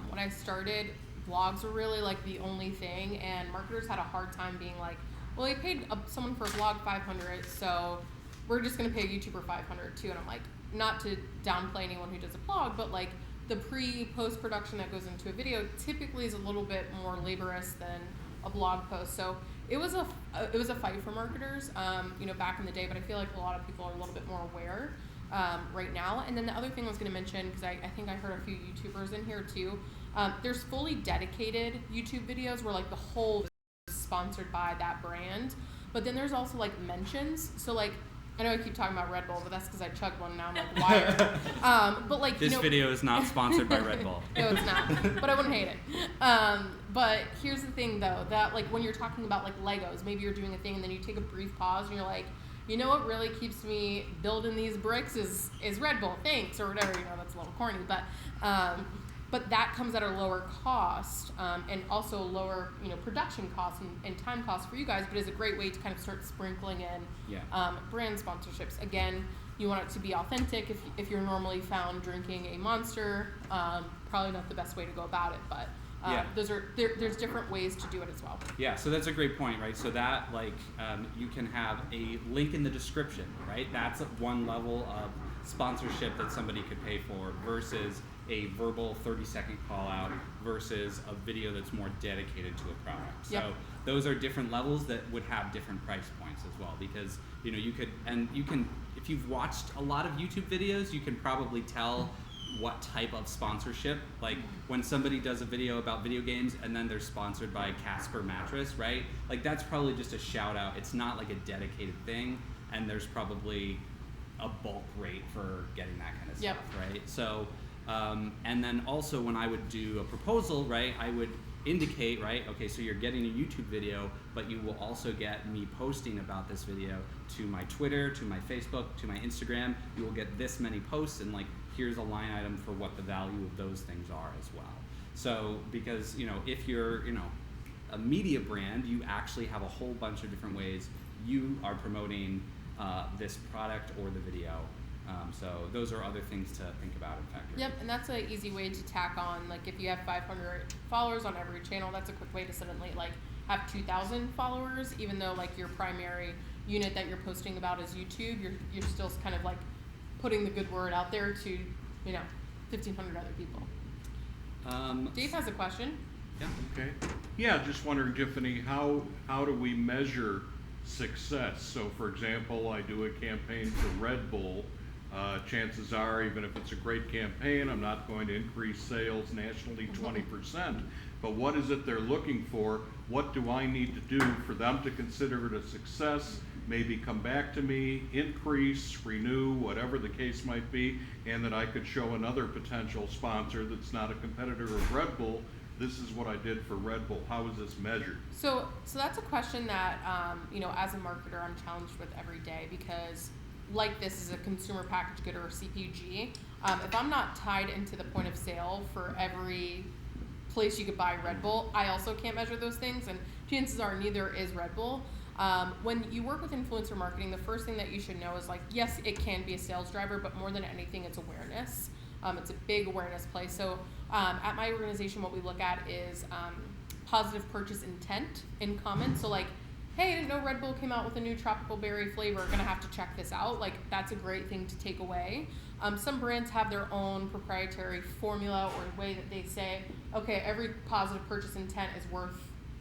Speaker 2: When I started, vlogs were really like the only thing, and marketers had a hard time being like, well, we paid someone for a vlog $500, so we're just gonna pay a YouTuber $500 too. And I'm like, not to downplay anyone who does a vlog, but like the post production that goes into a video typically is a little bit more laborious than a blog post. So it was a fight for marketers, back in the day. But I feel like a lot of people are a little bit more aware right now. And then the other thing I was going to mention, because I think I heard a few YouTubers in here too. There's fully dedicated YouTube videos where like the whole is sponsored by that brand, but then there's also like mentions. So like, I know I keep talking about Red Bull, but that's because I chugged one now. I'm like, why? But like,
Speaker 1: this video is not sponsored by Red Bull.
Speaker 2: No, it's not. But I wouldn't hate it. But here's the thing, though, that like when you're talking about like Legos, maybe you're doing a thing and then you take a brief pause and you're like, you know what really keeps me building these bricks is Red Bull. Thanks, or whatever. That's a little corny, but that comes at a lower cost, and also lower, production costs and time costs for you guys, but is a great way to kind of start sprinkling in brand sponsorships. Again, you want it to be authentic. If you're normally found drinking a Monster, probably not the best way to go about it, but there's different ways to do it as well.
Speaker 1: Yeah, so that's a great point, right? So that you can have a link in the description, right? That's one level of sponsorship that somebody could pay for versus a verbal 30-second call out versus a video that's more dedicated to a product. So those are different levels that would have different price points as well, because you can if you've watched a lot of YouTube videos, you can probably tell what type of sponsorship, like when somebody does a video about video games and then they're sponsored by Casper mattress, right? Like that's probably just a shout out. It's not like a dedicated thing, and there's probably a bulk rate for getting that kind of stuff, right? So and then also when I would do a proposal, right, I would indicate, right, okay, so you're getting a YouTube video, but you will also get me posting about this video to my Twitter, to my Facebook, to my Instagram. You will get this many posts, and like here's a line item for what the value of those things are as well. So because if you're a media brand, you actually have a whole bunch of different ways you are promoting this product or the video. So those are other things to think about and factor in.
Speaker 2: Yep, and that's an easy way to tack on. Like if you have 500 followers on every channel, that's a quick way to suddenly like have 2,000 followers, even though like your primary unit that you're posting about is YouTube. You're still kind of like putting the good word out there to 1,500 other people. Dave has a question.
Speaker 1: Yeah.
Speaker 4: Okay. Yeah, just wondering, Tiffany, how do we measure success? So, for example, I do a campaign for Red Bull. Chances are, even if it's a great campaign, I'm not going to increase sales nationally 20%. But what is it they're looking for? What do I need to do for them to consider it a success? Maybe come back to me, increase, renew, whatever the case might be, and that I could show another potential sponsor that's not a competitor of Red Bull, this is what I did for Red Bull. How is this measured?
Speaker 2: So that's a question that, as a marketer, I'm challenged with every day, because like this is a consumer packaged good or CPG. If I'm not tied into the point of sale for every place you could buy Red Bull, I also can't measure those things, and chances are neither is Red Bull. When you work with influencer marketing, the first thing that you should know is like, yes, it can be a sales driver, but more than anything, it's awareness. It's a big awareness play. So at my organization, what we look at is positive purchase intent in comments. So like, hey, I didn't know Red Bull came out with a new tropical berry flavor. Gonna have to check this out. Like that's a great thing to take away. Some brands have their own proprietary formula or way that they say, okay, every positive purchase intent is worth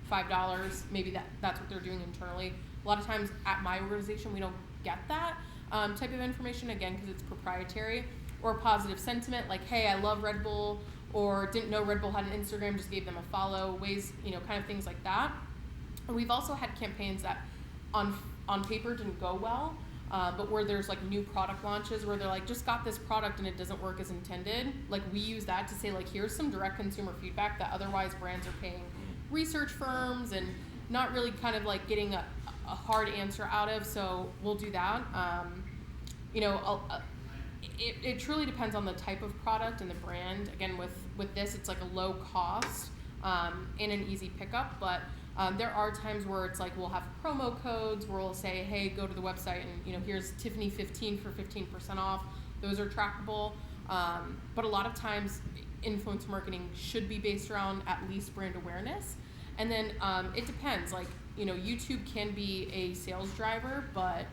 Speaker 2: $5. Maybe that's what they're doing internally. A lot of times at my organization, we don't get that type of information, again, because it's proprietary. Or positive sentiment, like, hey, I love Red Bull, or didn't know Red Bull had an Instagram, just gave them a follow, ways, kind of things like that. And we've also had campaigns that on paper didn't go well, but where there's like new product launches where they're like, just got this product and it doesn't work as intended. Like we use that to say like, here's some direct consumer feedback that otherwise brands are paying research firms and not really kind of like getting a hard answer out of. So we'll do that. It truly depends on the type of product and the brand. Again, with this, it's like a low cost and an easy pickup, but there are times where it's like we'll have promo codes where we'll say, hey, go to the website and here's Tiffany 15 for 15% off. Those are trackable. But a lot of times, influencer marketing should be based around at least brand awareness. And then it depends. Like, YouTube can be a sales driver, but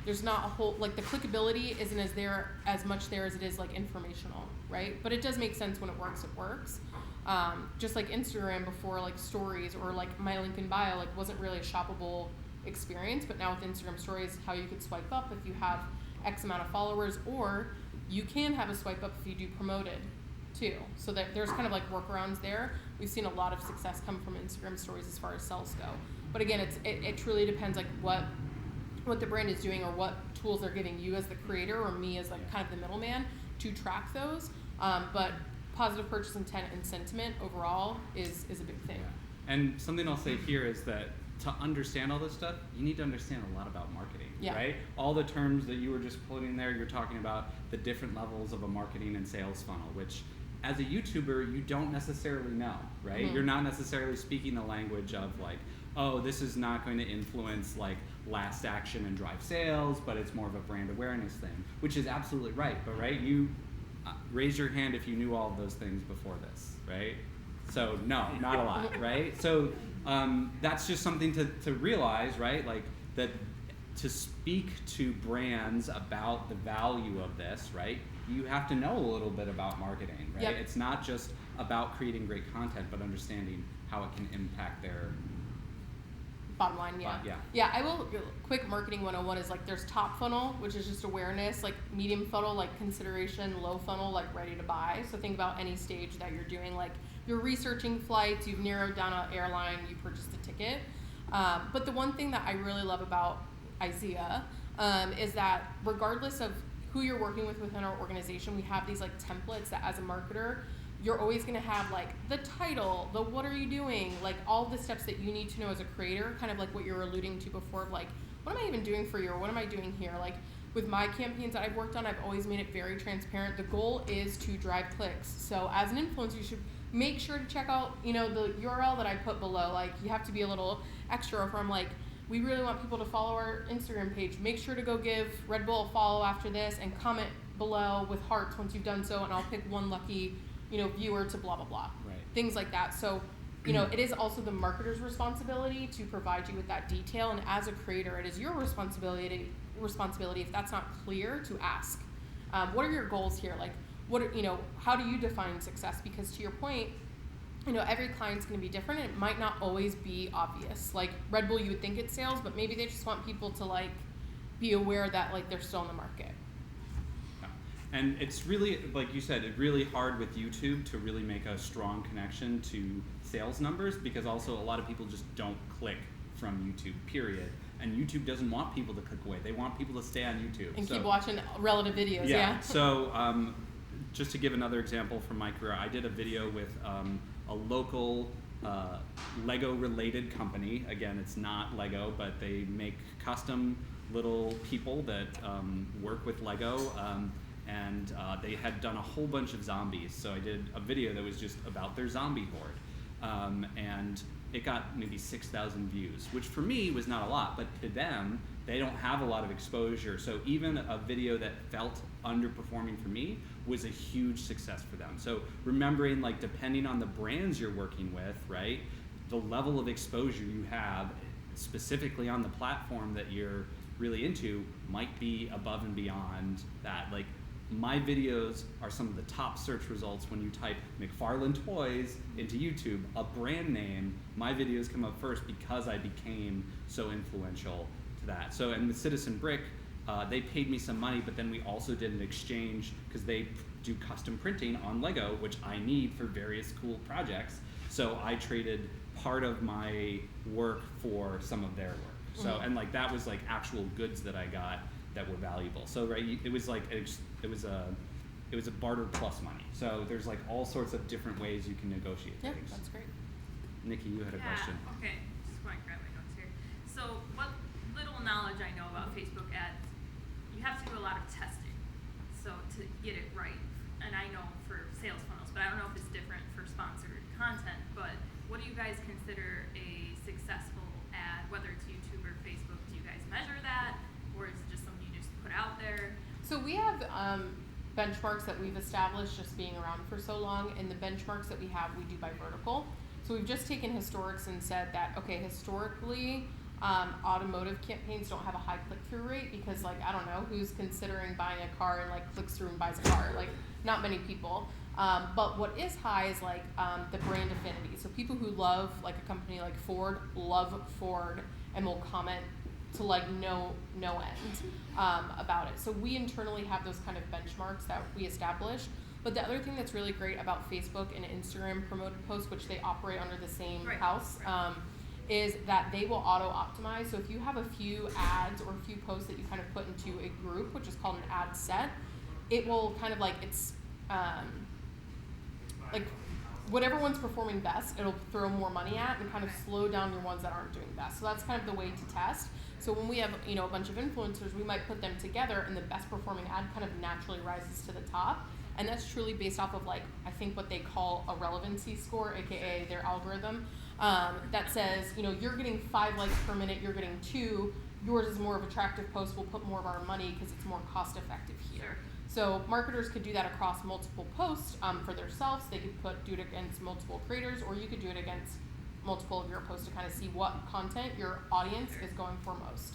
Speaker 2: there's not a whole, like, the clickability isn't as much there as it is like informational, right? But it does make sense when it works. Just like Instagram before, like stories or like my link in bio, like wasn't really a shoppable experience, but now with Instagram stories, how you could swipe up if you have X amount of followers, or you can have a swipe up if you do promoted too. So that there's kind of like workarounds there. We've seen a lot of success come from Instagram stories as far as sales go. But again, it truly depends like what the brand is doing or what tools they're giving you as the creator or me as like kind of the middleman to track those. But positive purchase intent and sentiment overall is a big thing.
Speaker 1: And something I'll say here is that to understand all this stuff, you need to understand a lot about marketing, right? All the terms that you were just putting there, you're talking about the different levels of a marketing and sales funnel, which as a YouTuber, you don't necessarily know, right? You're not necessarily speaking the language of like, oh, this is not going to influence like last action and drive sales, but it's more of a brand awareness thing, which is absolutely right. But right, you raise your hand if you knew all of those things before this, right? So no, not a lot, right? So that's just something to realize, right? Like that to speak to brands about the value of this, right? You have to know a little bit about marketing, right?
Speaker 2: Yep.
Speaker 1: It's not just about creating great content, but understanding how it can impact their
Speaker 2: bottom line. Yeah, I will. Quick marketing 101 is like there's top funnel, which is just awareness, like medium funnel, like consideration, low funnel, like ready to buy. So think about any stage that you're doing, like you're researching flights, you've narrowed down an airline, you purchased a ticket. But the one thing that I really love about IZEA is that regardless of who you're working with within our organization, we have these like templates that as a marketer, you're always going to have like the title, the what are you doing, like all the steps that you need to know as a creator, kind of like what you're alluding to before of like, what am I even doing for you, or what am I doing here? Like with my campaigns that I've worked on, I've always made it very transparent. The goal is to drive clicks. So as an influencer, you should make sure to check out, the URL that I put below. Like you have to be a little extra from like, we really want people to follow our Instagram page. Make sure to go give Red Bull a follow after this and comment below with hearts once you've done so, and I'll pick one lucky viewer to blah, blah, blah.
Speaker 1: Right.
Speaker 2: Things like that. So, it is also the marketer's responsibility to provide you with that detail. And as a creator, it is your responsibility if that's not clear to ask. What are your goals here? Like, how do you define success? Because to your point, every client's going to be different and it might not always be obvious. Like Red Bull, you would think it's sales, but maybe they just want people to like be aware that like they're still in the market.
Speaker 1: And it's really, like you said, it's really hard with YouTube to really make a strong connection to sales numbers, because also a lot of people just don't click from YouTube, period. And YouTube doesn't want people to click away. They want people to stay on YouTube.
Speaker 2: And keep watching relative videos, yeah.
Speaker 1: So just to give another example from my career, I did a video with a local Lego-related company. Again, it's not Lego, but they make custom little people that work with Lego. And they had done a whole bunch of zombies. So I did a video that was just about their zombie horde. And it got maybe 6,000 views, which for me was not a lot, but to them, they don't have a lot of exposure. So even a video that felt underperforming for me was a huge success for them. So remembering, like, depending on the brands you're working with, right, the level of exposure you have specifically on the platform that you're really into might be above and beyond that. Like, my videos are some of the top search results when you type McFarlane Toys into YouTube, a brand name. My videos come up first because I became so influential to that. So, and with Citizen Brick, they paid me some money, but then we also did an exchange because they do custom printing on Lego, which I need for various cool projects. So I traded part of my work for some of their work. So, and like that was like actual goods that I got that were valuable. So right, it was like it was a barter plus money. So there's like all sorts of different ways you can negotiate things.
Speaker 2: Yeah, that's great.
Speaker 1: Nikki, you had a question.
Speaker 3: Okay, just want to grab my notes here. So what little knowledge I know about Facebook ads, you have to do a lot of testing, so to get it right. And I know for sales funnels, but I don't know if it's different for sponsored content. But what do you guys consider a successful ad, whether it's YouTube or Facebook? Do you guys measure that, or is it just something you just put out there?
Speaker 2: So So we have benchmarks that we've established just being around for so long, and the benchmarks that we have, we do by vertical. So we've just taken historics and said that, okay, historically, automotive campaigns don't have a high click-through rate because, like, I don't know, who's considering buying a car and, like, clicks through and buys a car? Like, not many people. But what is high is, like, the brand affinity. So people who love, like, a company like Ford, love Ford, and will comment to, like, no end about it. So we internally have those kind of benchmarks that we establish. But the other thing that's really great about Facebook and Instagram promoted posts, which they operate under the same house, is that they will auto-optimize. So if you have a few ads or a few posts that you kind of put into a group, which is called an ad set, it will kind of like, it's like whatever one's performing best, it'll throw more money at and kind of slow down your ones that aren't doing best. So that's kind of the way to test. So when we have, you know, a bunch of influencers, we might put them together and the best performing ad kind of naturally rises to the top. And that's truly based off of, like, I think what they call a relevancy score, aka their algorithm, that says, you know, you're getting 5 likes per minute, you're getting 2, yours is more of an attractive post, we'll put more of our money because it's more cost effective here. So marketers could do that across multiple posts for themselves. They could do it against multiple creators, or you could do it against multiple of your posts to kind of see what content your audience is going for most.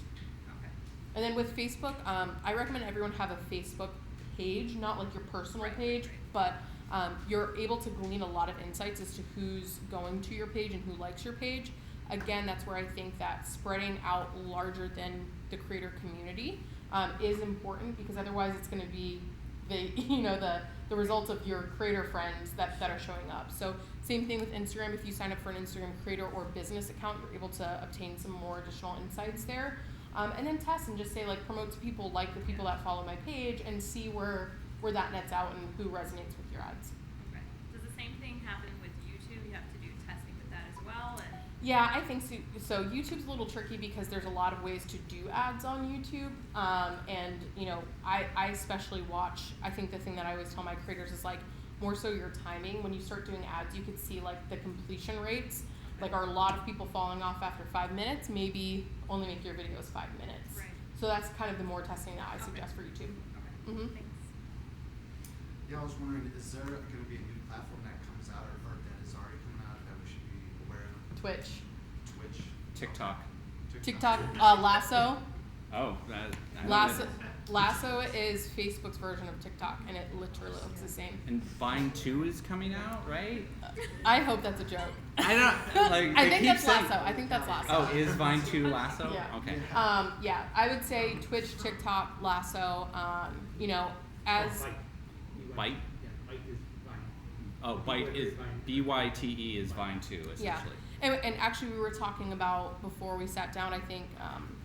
Speaker 3: Okay.
Speaker 2: And then with Facebook, I recommend everyone have a Facebook page, not like your personal page, but you're able to glean a lot of insights as to who's going to your page and who likes your page. Again, that's where I think that spreading out larger than the creator community is important, because otherwise it's going to be the results of your creator friends that are showing up. So same thing with Instagram. If you sign up for an Instagram creator or business account, you're able to obtain some more additional insights there. And then test and just say, like, promote to people like the people that follow my page and see where that nets out and who resonates with your ads.
Speaker 3: Okay. Does the same thing happen with YouTube? You have to do testing with that as well? And
Speaker 2: yeah, I think so. So YouTube's a little tricky because there's a lot of ways to do ads on YouTube. And, you know, I especially watch, I think the thing that I always tell my creators is, like, more so your timing. When you start doing ads, you could see, like, the completion rates. Like, are a lot of people falling off after 5 minutes? Maybe only make your videos 5 minutes.
Speaker 3: Right.
Speaker 2: So that's kind of the more testing that I suggest for YouTube.
Speaker 3: Okay.
Speaker 2: Mm-hmm.
Speaker 3: Thanks.
Speaker 5: Yeah, I was wondering, is there going to be a new platform that comes out or that is already coming out that we should be aware of?
Speaker 2: Twitch,
Speaker 1: TikTok.
Speaker 2: TikTok, Lasso.
Speaker 1: Oh,
Speaker 2: Lasso is Facebook's version of TikTok, and it literally looks the same.
Speaker 1: And Vine 2 is coming out, right?
Speaker 2: I hope that's a joke.
Speaker 1: I don't like.
Speaker 2: I
Speaker 1: they
Speaker 2: think
Speaker 1: keep
Speaker 2: that's
Speaker 1: saying-
Speaker 2: Lasso. I think that's Lasso.
Speaker 1: Oh, is Vine 2 Lasso?
Speaker 2: Yeah.
Speaker 1: Okay.
Speaker 2: Yeah, I would say Twitch, TikTok, Lasso. You know, as
Speaker 1: Byte.
Speaker 6: Yeah, Byte is Vine.
Speaker 1: Oh, Byte is BYTE is Vine 2 essentially.
Speaker 2: yeah, and actually we were talking about before we sat down. I think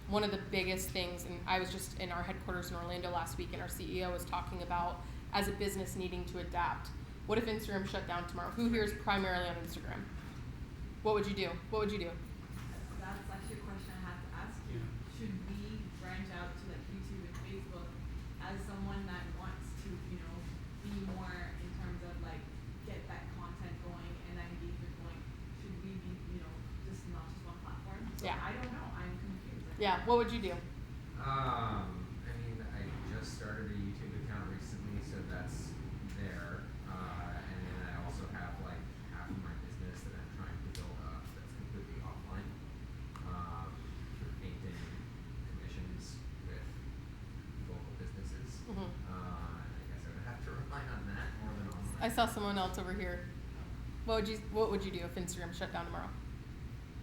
Speaker 2: one of the biggest things, and I was just in our headquarters in Orlando last week, and our CEO was talking about as a business needing to adapt. What if Instagram shut down tomorrow? Who here is primarily on Instagram? What would you do? What would you do?
Speaker 7: That's actually a question I have to ask you. Should we branch out to like YouTube and Facebook as someone that wants to, you know, be more in terms of like get that content going and that engagement going? Should we be, you know, just not just one platform? So
Speaker 2: Yeah.
Speaker 7: I don't know. I'm confused.
Speaker 2: Yeah, what would you do?
Speaker 8: I mean, I just started a YouTube account recently, so that's there. And then I also have like half of my business that I'm trying to build up that's completely offline. For painting commissions with local businesses.
Speaker 2: Mhm.
Speaker 8: I guess I would have to rely on that more than online.
Speaker 2: I saw someone else over here. What would you do if Instagram shut down tomorrow?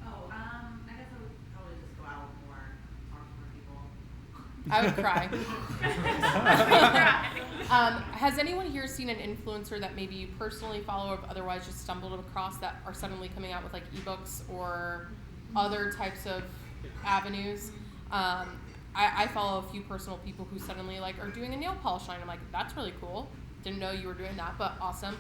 Speaker 7: Oh, I guess I would probably just go out more, talk to more people.
Speaker 2: I would cry. Has anyone here seen an influencer that maybe you personally follow or otherwise just stumbled across that are suddenly coming out with like ebooks or other types of avenues? I follow a few personal people who suddenly like are doing a nail polish line. I'm like, that's really cool. Didn't know you were doing that, but awesome.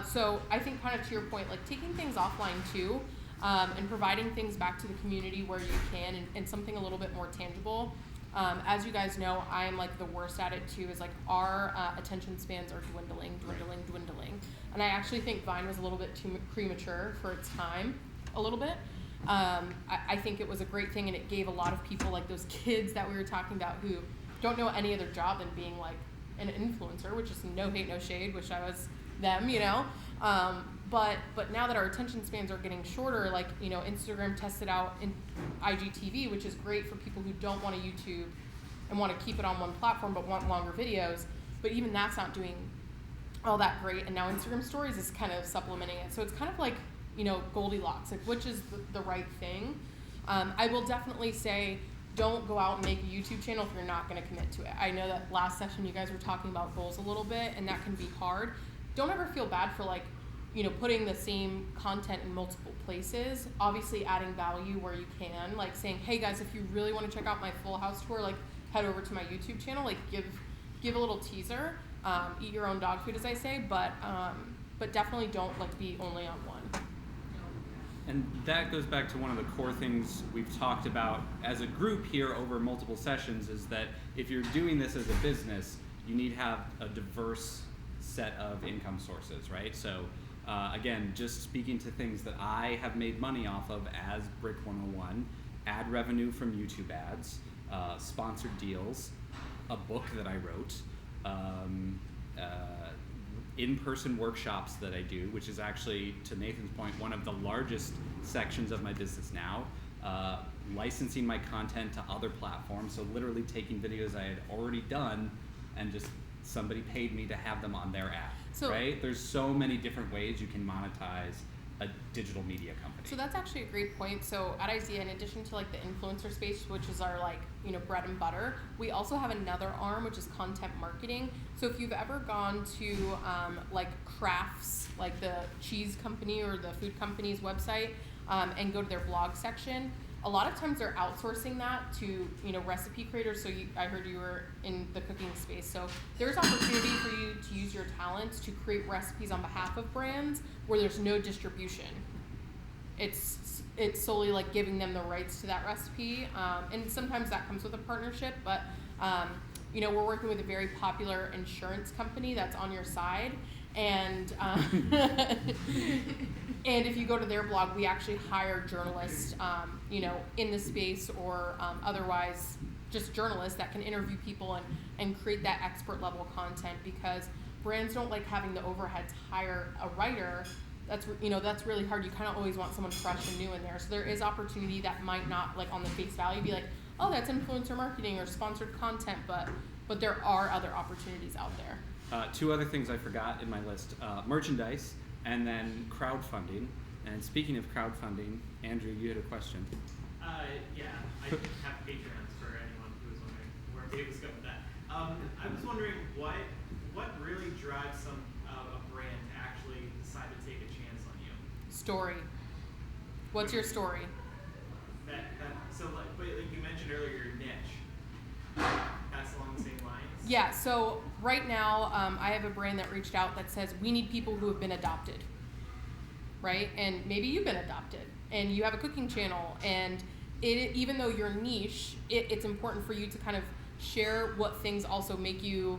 Speaker 2: So I think kind of to your point, like taking things offline too, and providing things back to the community where you can, and something a little bit more tangible. As you guys know, I'm like the worst at it too, is like our attention spans are dwindling. And I actually think Vine was a little bit too premature for its time, a little bit. I think it was a great thing, and it gave a lot of people, like those kids that we were talking about who don't know any other job than being like an influencer, which is no hate, no shade. Wish I was them, you know. But now that our attention spans are getting shorter, like, you know, Instagram tested out in IGTV, which is great for people who don't want to YouTube and want to keep it on one platform but want longer videos. But even that's not doing all that great. And now Instagram Stories is kind of supplementing it. So it's kind of like, you know, Goldilocks, like which is the right thing. I will definitely say, don't go out and make a YouTube channel if you're not going to commit to it. I know that last session you guys were talking about goals a little bit, and that can be hard. Don't ever feel bad for, like, you know, putting the same content in multiple places, obviously adding value where you can, like saying, hey guys, if you really want to check out my full house tour, like head over to my YouTube channel, like give a little teaser, eat your own dog food, as I say, but definitely don't like be only on one.
Speaker 1: And that goes back to one of the core things we've talked about as a group here over multiple sessions, is that if you're doing this as a business, you need to have a diverse set of income sources, right? So again, just speaking to things that I have made money off of as Brick 101, ad revenue from YouTube ads, sponsored deals, a book that I wrote, in-person workshops that I do, which is actually, to Nathan's point, one of the largest sections of my business now, licensing my content to other platforms, so literally taking videos I had already done and just somebody paid me to have them on their app, right? There's so many different ways you can monetize a digital media company.
Speaker 2: So that's actually a great point. So at IZEA, in addition to like the influencer space, which is our like, you know, bread and butter, we also have another arm, which is content marketing. So if you've ever gone to like Crafts, like the cheese company or the food company's website, and go to their blog section, a lot of times they're outsourcing that to, you know, recipe creators. So I heard you were in the cooking space. So there's opportunity for you to use your talents to create recipes on behalf of brands where there's no distribution. It's solely like giving them the rights to that recipe. And sometimes that comes with a partnership, but you know, we're working with a very popular insurance company that's on your side. And and if you go to their blog, we actually hire journalists, you know, in the space or otherwise just journalists that can interview people and create that expert level content, because brands don't like having the overhead to hire a writer. That's, you know, that's really hard. You kind of always want someone fresh and new in there. So there is opportunity that might not, like, on the face value be like, oh, that's influencer marketing or sponsored content, but there are other opportunities out there.
Speaker 1: Two other things I forgot in my list, merchandise and then crowdfunding. And speaking of crowdfunding, Andrew, you had a question.
Speaker 6: Yeah, I have Patreons for anyone who was wondering where Dave was going with that. I was wondering what really drives a brand to actually decide to take a chance on you?
Speaker 2: Story. What's your story?
Speaker 6: So like you mentioned earlier, your niche. That's along the same lines.
Speaker 2: Yeah, so right now I have a brand that reached out that says we need people who have been adopted, right? And maybe you've been adopted and you have a cooking channel, and even though you're niche, it's important for you to kind of share what things also make you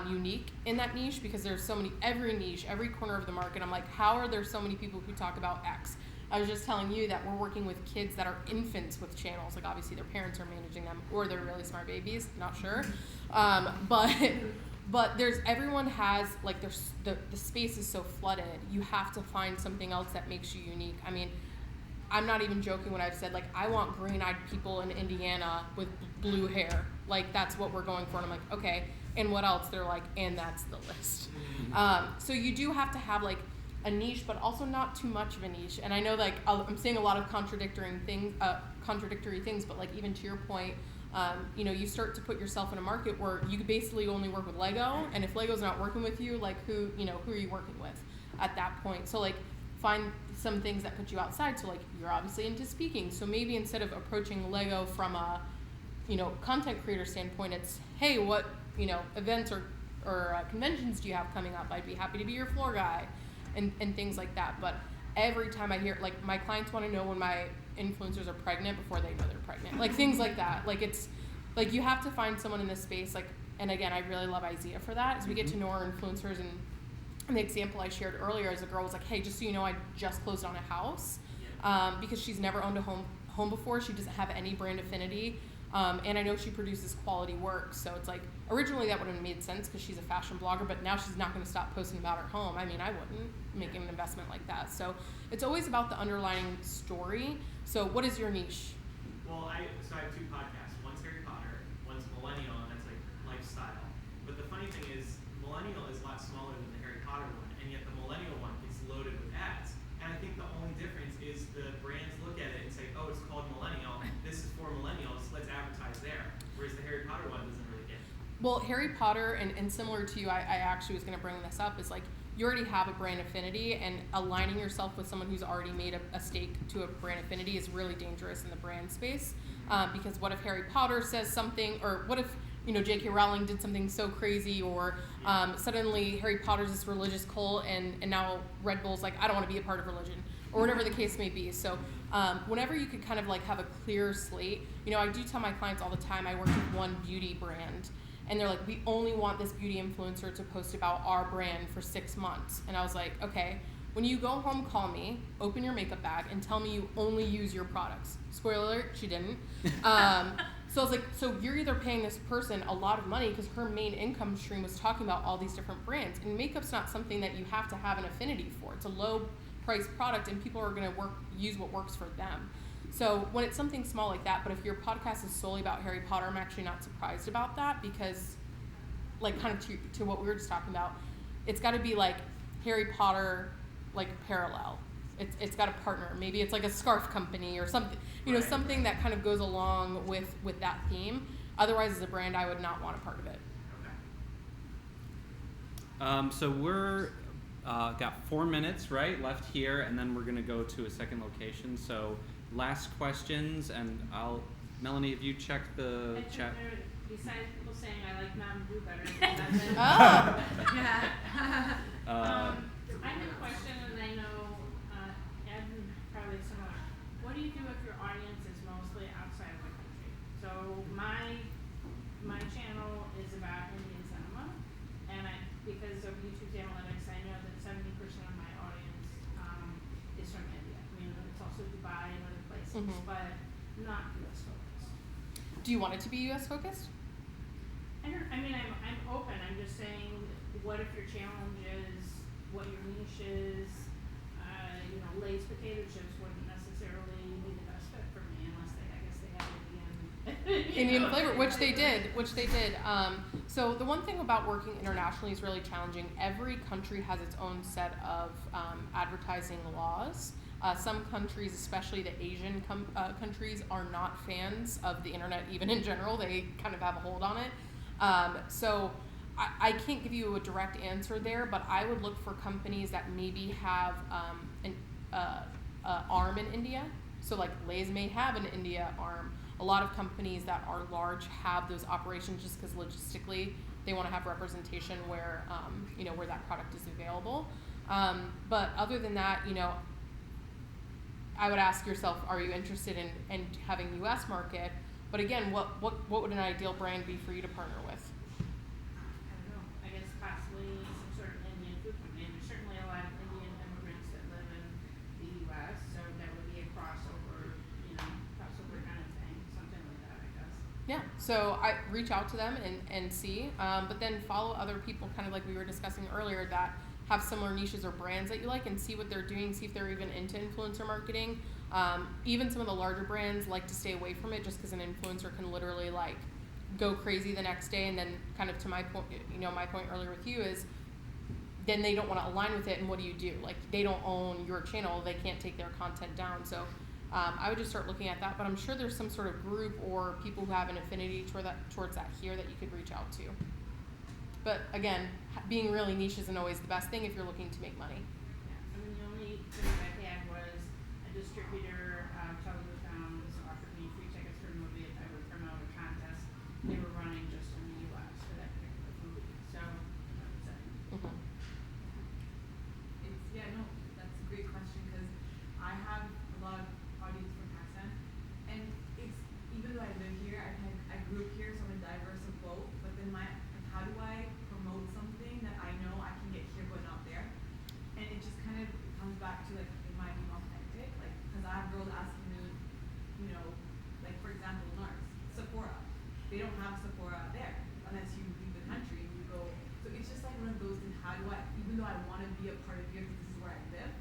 Speaker 2: unique in that niche, because there's so many, every niche, every corner of the market. I'm like, how are there so many people who talk about X? I was just telling you that we're working with kids that are infants with channels. Like, obviously their parents are managing them, or they're really smart babies, not sure. But everyone has, like, the space is so flooded. You have to find something else that makes you unique. I mean, I'm not even joking when I've said, like, I want green-eyed people in Indiana with blue hair. Like, that's what we're going for. And I'm like, okay, and what else? They're like, and that's the list. So you do have to have, like, a niche, but also not too much of a niche. And I know, like, I'm saying a lot of contradictory things, but, like, even to your point, you know, you start to put yourself in a market where you could basically only work with Lego, and if Lego's not working with you, like, who are you working with at that point? So, like, find some things that put you outside. So, like, you're obviously into speaking, so maybe instead of approaching Lego from a, you know, content creator standpoint, it's, hey, what, you know, events or conventions do you have coming up? I'd be happy to be your floor guy, and things like that. But every time I hear, like, my clients want to know when my influencers are pregnant before they know they're pregnant, like, things like that. Like, it's like you have to find someone in this space, like, and again, I really love IZEA for that, as we get to know our influencers. And the example I shared earlier is a girl was like, hey, just so you know, I just closed on a house, because she's never owned a home before. She doesn't have any brand affinity. And I know she produces quality work, so it's like, originally that would have made sense because she's a fashion blogger, but now she's not going to stop posting about her home. I mean, I wouldn't make an investment like that. So it's always about the underlying story. So what is your niche?
Speaker 6: Well, I have 2 podcasts. One's Harry Potter, one's Millennial, and that's like lifestyle. But the funny thing is, Millennial is a lot smaller than the Harry Potter one, and yet the Millennial one is loaded with ads. And I think the only difference is the brands look at it and say, oh, it's called Millennial, this is for millennials, let's advertise there. Whereas the Harry Potter one doesn't really get it.
Speaker 2: Well, Harry Potter, and similar to you, I actually was going to bring this up, is like, you already have a brand affinity, and aligning yourself with someone who's already made a stake to a brand affinity is really dangerous in the brand space. Because what if Harry Potter says something, or what if, J.K. Rowling did something so crazy, or suddenly Harry Potter's this religious cult, and now Red Bull's like, I don't want to be a part of religion, or whatever the case may be. So whenever you could kind of like have a clear slate, I do tell my clients all the time, I work with one beauty brand, and they're like, we only want this beauty influencer to post about our brand for 6 months. And I was like, okay, when you go home, call me, open your makeup bag, and tell me you only use your products. Spoiler alert, she didn't. So I was like, so you're either paying this person a lot of money because her main income stream was talking about all these different brands. And makeup's not something that you have to have an affinity for. It's a low price product, and people are going to use what works for them. So when it's something small like that, but if your podcast is solely about Harry Potter, I'm actually not surprised about that, because like kind of to what we were just talking about, it's got to be like Harry Potter, like parallel. It's got a partner. Maybe it's like a scarf company or something,
Speaker 6: Right.
Speaker 2: something that kind of goes along with that theme. Otherwise, as a brand, I would not want a part of it.
Speaker 6: Okay.
Speaker 1: So we're got 4 minutes, right, left here, and then we're gonna go to a second location. So last questions, and Melanie, have you checked the chat?
Speaker 9: Besides people saying I like Mountain Dew better, that's it.
Speaker 2: Oh.
Speaker 9: Yeah.
Speaker 1: Uh,
Speaker 9: I have a question, and I know Ed probably similar. What do you do if your audience is mostly outside of the country? So my channel is about Indian cinema, and because of YouTube's analytics, I know that 70% of my audience is from India. I mean, it's also Dubai and other places, but not US focused.
Speaker 2: Do you want it to be U.S. focused?
Speaker 9: I'm open. I'm just saying, what if your challenge is what your niche is? Lay's potato chips wouldn't necessarily be the best fit for me unless they have
Speaker 2: Indian flavor, which they did. So the one thing about working internationally is really challenging. Every country has its own set of advertising laws. Some countries, especially the Asian countries, are not fans of the internet, even in general. They kind of have a hold on it. So I can't give you a direct answer there, but I would look for companies that maybe have an arm in India. So like Lay's may have an India arm. A lot of companies that are large have those operations just because logistically they want to have representation where where that product is available. But other than that, I would ask yourself, are you interested in having U.S. market? But again, what would an ideal brand be for you to partner with?
Speaker 9: I don't know. I guess possibly some sort of Indian food company. There's certainly a lot of Indian immigrants that live in the U.S., so that would be a crossover kind of thing, something like that, I guess.
Speaker 2: Yeah, so I reach out to them and see, but then follow other people, kind of like we were discussing earlier, that have similar niches or brands that you like, and see what they're doing, see if they're even into influencer marketing. Even some of the larger brands like to stay away from it just because an influencer can literally like go crazy the next day, and then kind of to my point, my point earlier with you is then they don't want to align with it, and what do? Like, they don't own your channel, they can't take their content down. So I would just start looking at that, but I'm sure there's some sort of group or people who have an affinity towards that here that you could reach out to. But again, being really niche isn't always the best thing if you're looking to make money.
Speaker 9: Yeah, the only thing that I had was a distributor, Teletowns, offered me free tickets for a movie if I would promote a contest they were running just in the U.S. for that particular movie. So that was it.
Speaker 7: That's a great question, because I have a lot of audience from Pakistan, and it's, even though I live here, I grew up here, so I'm a diverse of both, but then how do I promote something that I know I can get here but not there? And it just kind of comes back to like, am I being authentic? Like, because I have girls asking me, like for example, nurse. Sephora. They don't have Sephora there unless you leave the country and you go. So it's just like one of those things. How do I, even though I want to be a part of here because this is where I live,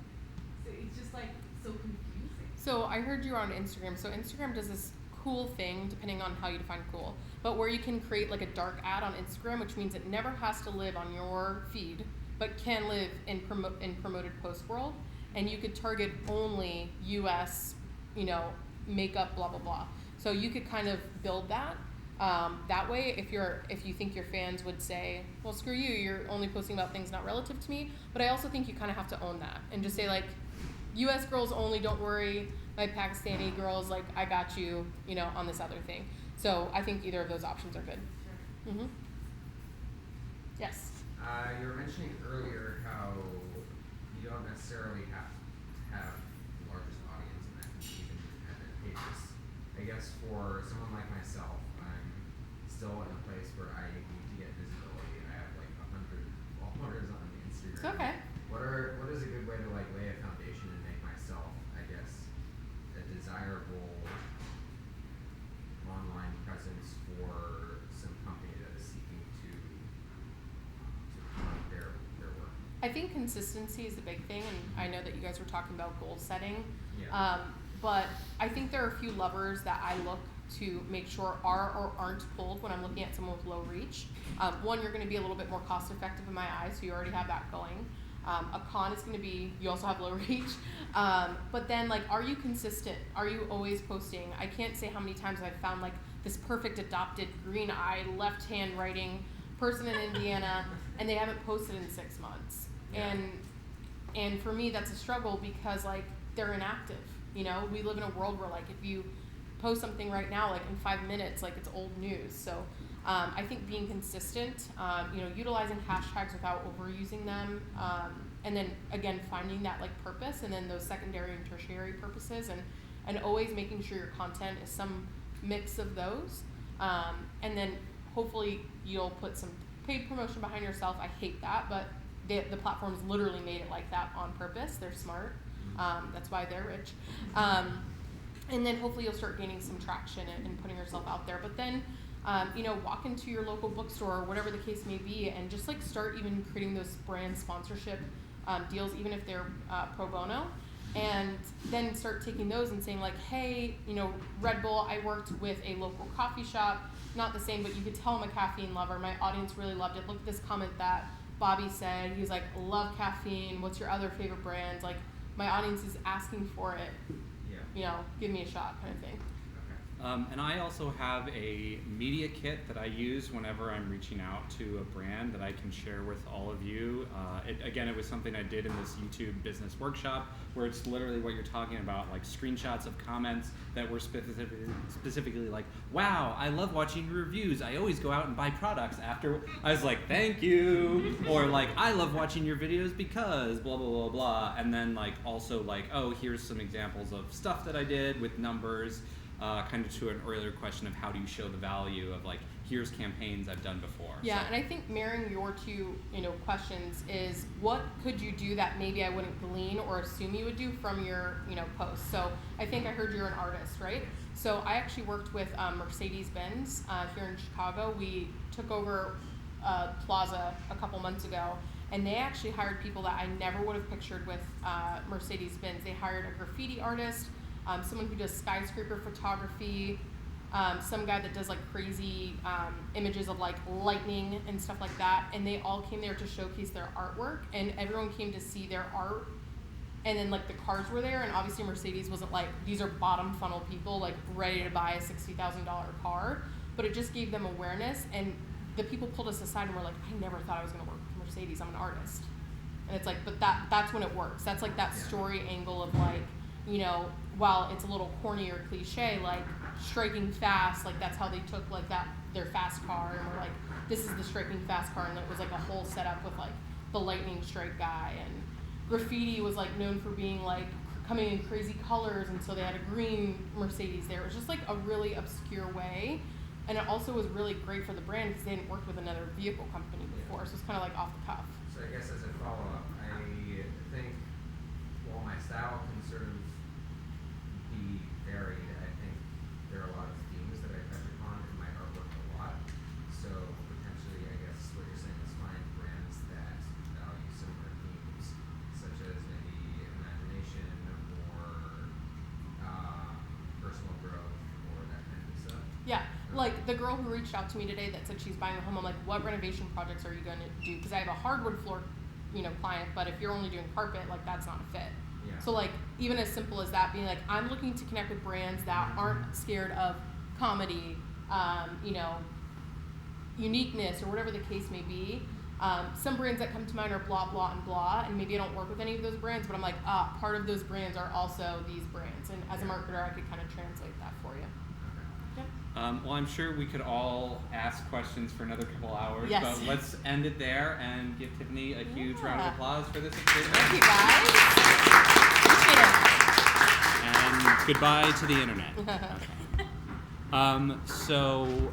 Speaker 7: so it's just like so confusing.
Speaker 2: So I heard you were on Instagram. So Instagram does this cool thing, depending on how you define cool, but where you can create like a dark ad on Instagram, which means it never has to live on your feed, but can live in promoted post world, and you could target only U.S. Makeup, blah blah blah. So you could kind of build that. That way, if you think your fans would say, well, screw you, you're only posting about things not relative to me. But I also think you kind of have to own that and just say like, U.S. girls only, don't worry. My Pakistani girls, like, I got you, on this other thing. So I think either of those options are good.
Speaker 7: Sure.
Speaker 2: Mm-hmm. Yes.
Speaker 8: You were mentioning earlier how you don't necessarily have to have the largest audience and that can be even independent pages. I guess for someone like myself, I'm still in a place where I need to get visibility. I have like 100 followers on Instagram.
Speaker 2: It's okay.
Speaker 8: What is a good way to like lay a foundation and make myself, I guess, a desirable online presence for some company that is seeking to promote their work?
Speaker 2: I think consistency is the big thing, and I know that you guys were talking about goal setting.
Speaker 8: Yeah.
Speaker 2: But I think there are a few levers that I look to make sure are or aren't pulled when I'm looking at someone with low reach. One, you're going to be a little bit more cost effective in my eyes, so you already have that going. A con is going to be you also have low reach. But then, like, are you consistent? Are you always posting? I can't say how many times I've found like this perfect adopted green-eyed left-hand writing person in Indiana, and they haven't posted in 6 months.
Speaker 8: Yeah.
Speaker 2: And for me, that's a struggle because like they're inactive. We live in a world where like if you post something right now, like in 5 minutes, like it's old news. So I think being consistent, utilizing hashtags without overusing them, and then again finding that like purpose, and then those secondary and tertiary purposes, and always making sure your content is some mix of those, and then hopefully you'll put some paid promotion behind yourself. I hate that, but the platforms literally made it like that on purpose. They're smart. That's why they're rich. And then hopefully you'll start gaining some traction and putting yourself out there. But then, walk into your local bookstore or whatever the case may be, and just like start even creating those brand sponsorship deals, even if they're pro bono. And then start taking those and saying like, hey, Red Bull, I worked with a local coffee shop, not the same, but you could tell I'm a caffeine lover. My audience really loved it. Look at this comment that Bobby said. He's like, love caffeine. What's your other favorite brands? Like, my audience is asking for it.
Speaker 8: Yeah.
Speaker 2: Give me a shot kind of thing.
Speaker 8: Okay.
Speaker 1: And I also have a media kit that I use whenever I'm reaching out to a brand that I can share with all of you. It was something I did in this YouTube business workshop where it's literally what you're talking about, like screenshots of comments that were specifically like, wow, I love watching your reviews. I always go out and buy products after. I was like, thank you. Or like, I love watching your videos because blah, blah, blah, blah. And then like also like, oh, here's some examples of stuff that I did with numbers. Kind of to an earlier question of how do you show the value of like, here's campaigns I've done before.
Speaker 2: Yeah,
Speaker 1: So.
Speaker 2: and I think marrying your two, questions is what could you do that maybe I wouldn't glean or assume you would do from your, posts. So I think I heard you're an artist, right? So I actually worked with Mercedes-Benz here in Chicago. We took over Plaza a couple months ago, and they actually hired people that I never would have pictured with Mercedes-Benz. They hired a graffiti artist, someone who does skyscraper photography, some guy that does like crazy images of like lightning and stuff like that, and they all came there to showcase their artwork, and everyone came to see their art, and then like the cars were there, and obviously Mercedes wasn't like, these are bottom funnel people like ready to buy a $60,000 car, but it just gave them awareness, and the people pulled us aside and were like, I never thought I was going to work with Mercedes, I'm an artist. And it's like, but that's when it works. That's like that story angle of like, while it's a little corny or cliche, like striking fast, like that's how they took like their fast car, and were like, this is the striking fast car, and it was like a whole setup with like the lightning strike guy, and graffiti was like known for being like coming in crazy colors, and so they had a green Mercedes there. It was just like a really obscure way, and it also was really great for the brand because they hadn't worked with another vehicle company before, so it's kind of like off the cuff.
Speaker 8: So I guess as a follow-up, I think while my style can sort of be varied, I think there are a lot of themes that I touch upon
Speaker 2: like the girl who reached out to me today that said she's buying a home, I'm like, what renovation projects are you going to do? Because I have a hardwood floor, client, but if you're only doing carpet, like that's not a fit.
Speaker 8: Yeah.
Speaker 2: So like even as simple as that, being like, I'm looking to connect with brands that aren't scared of comedy, uniqueness, or whatever the case may be. Some brands that come to mind are blah, blah, and blah, and maybe I don't work with any of those brands, but I'm like, part of those brands are also these brands, and as a marketer, I could kind of translate that for you. Yep.
Speaker 1: Well, I'm sure we could all ask questions for another couple hours,
Speaker 2: Yes.
Speaker 1: but let's end it there and give Tiffany a huge round of
Speaker 2: Yeah.
Speaker 1: applause for this experience.
Speaker 2: Thank you, guys. Appreciate it.
Speaker 1: And goodbye to the internet. So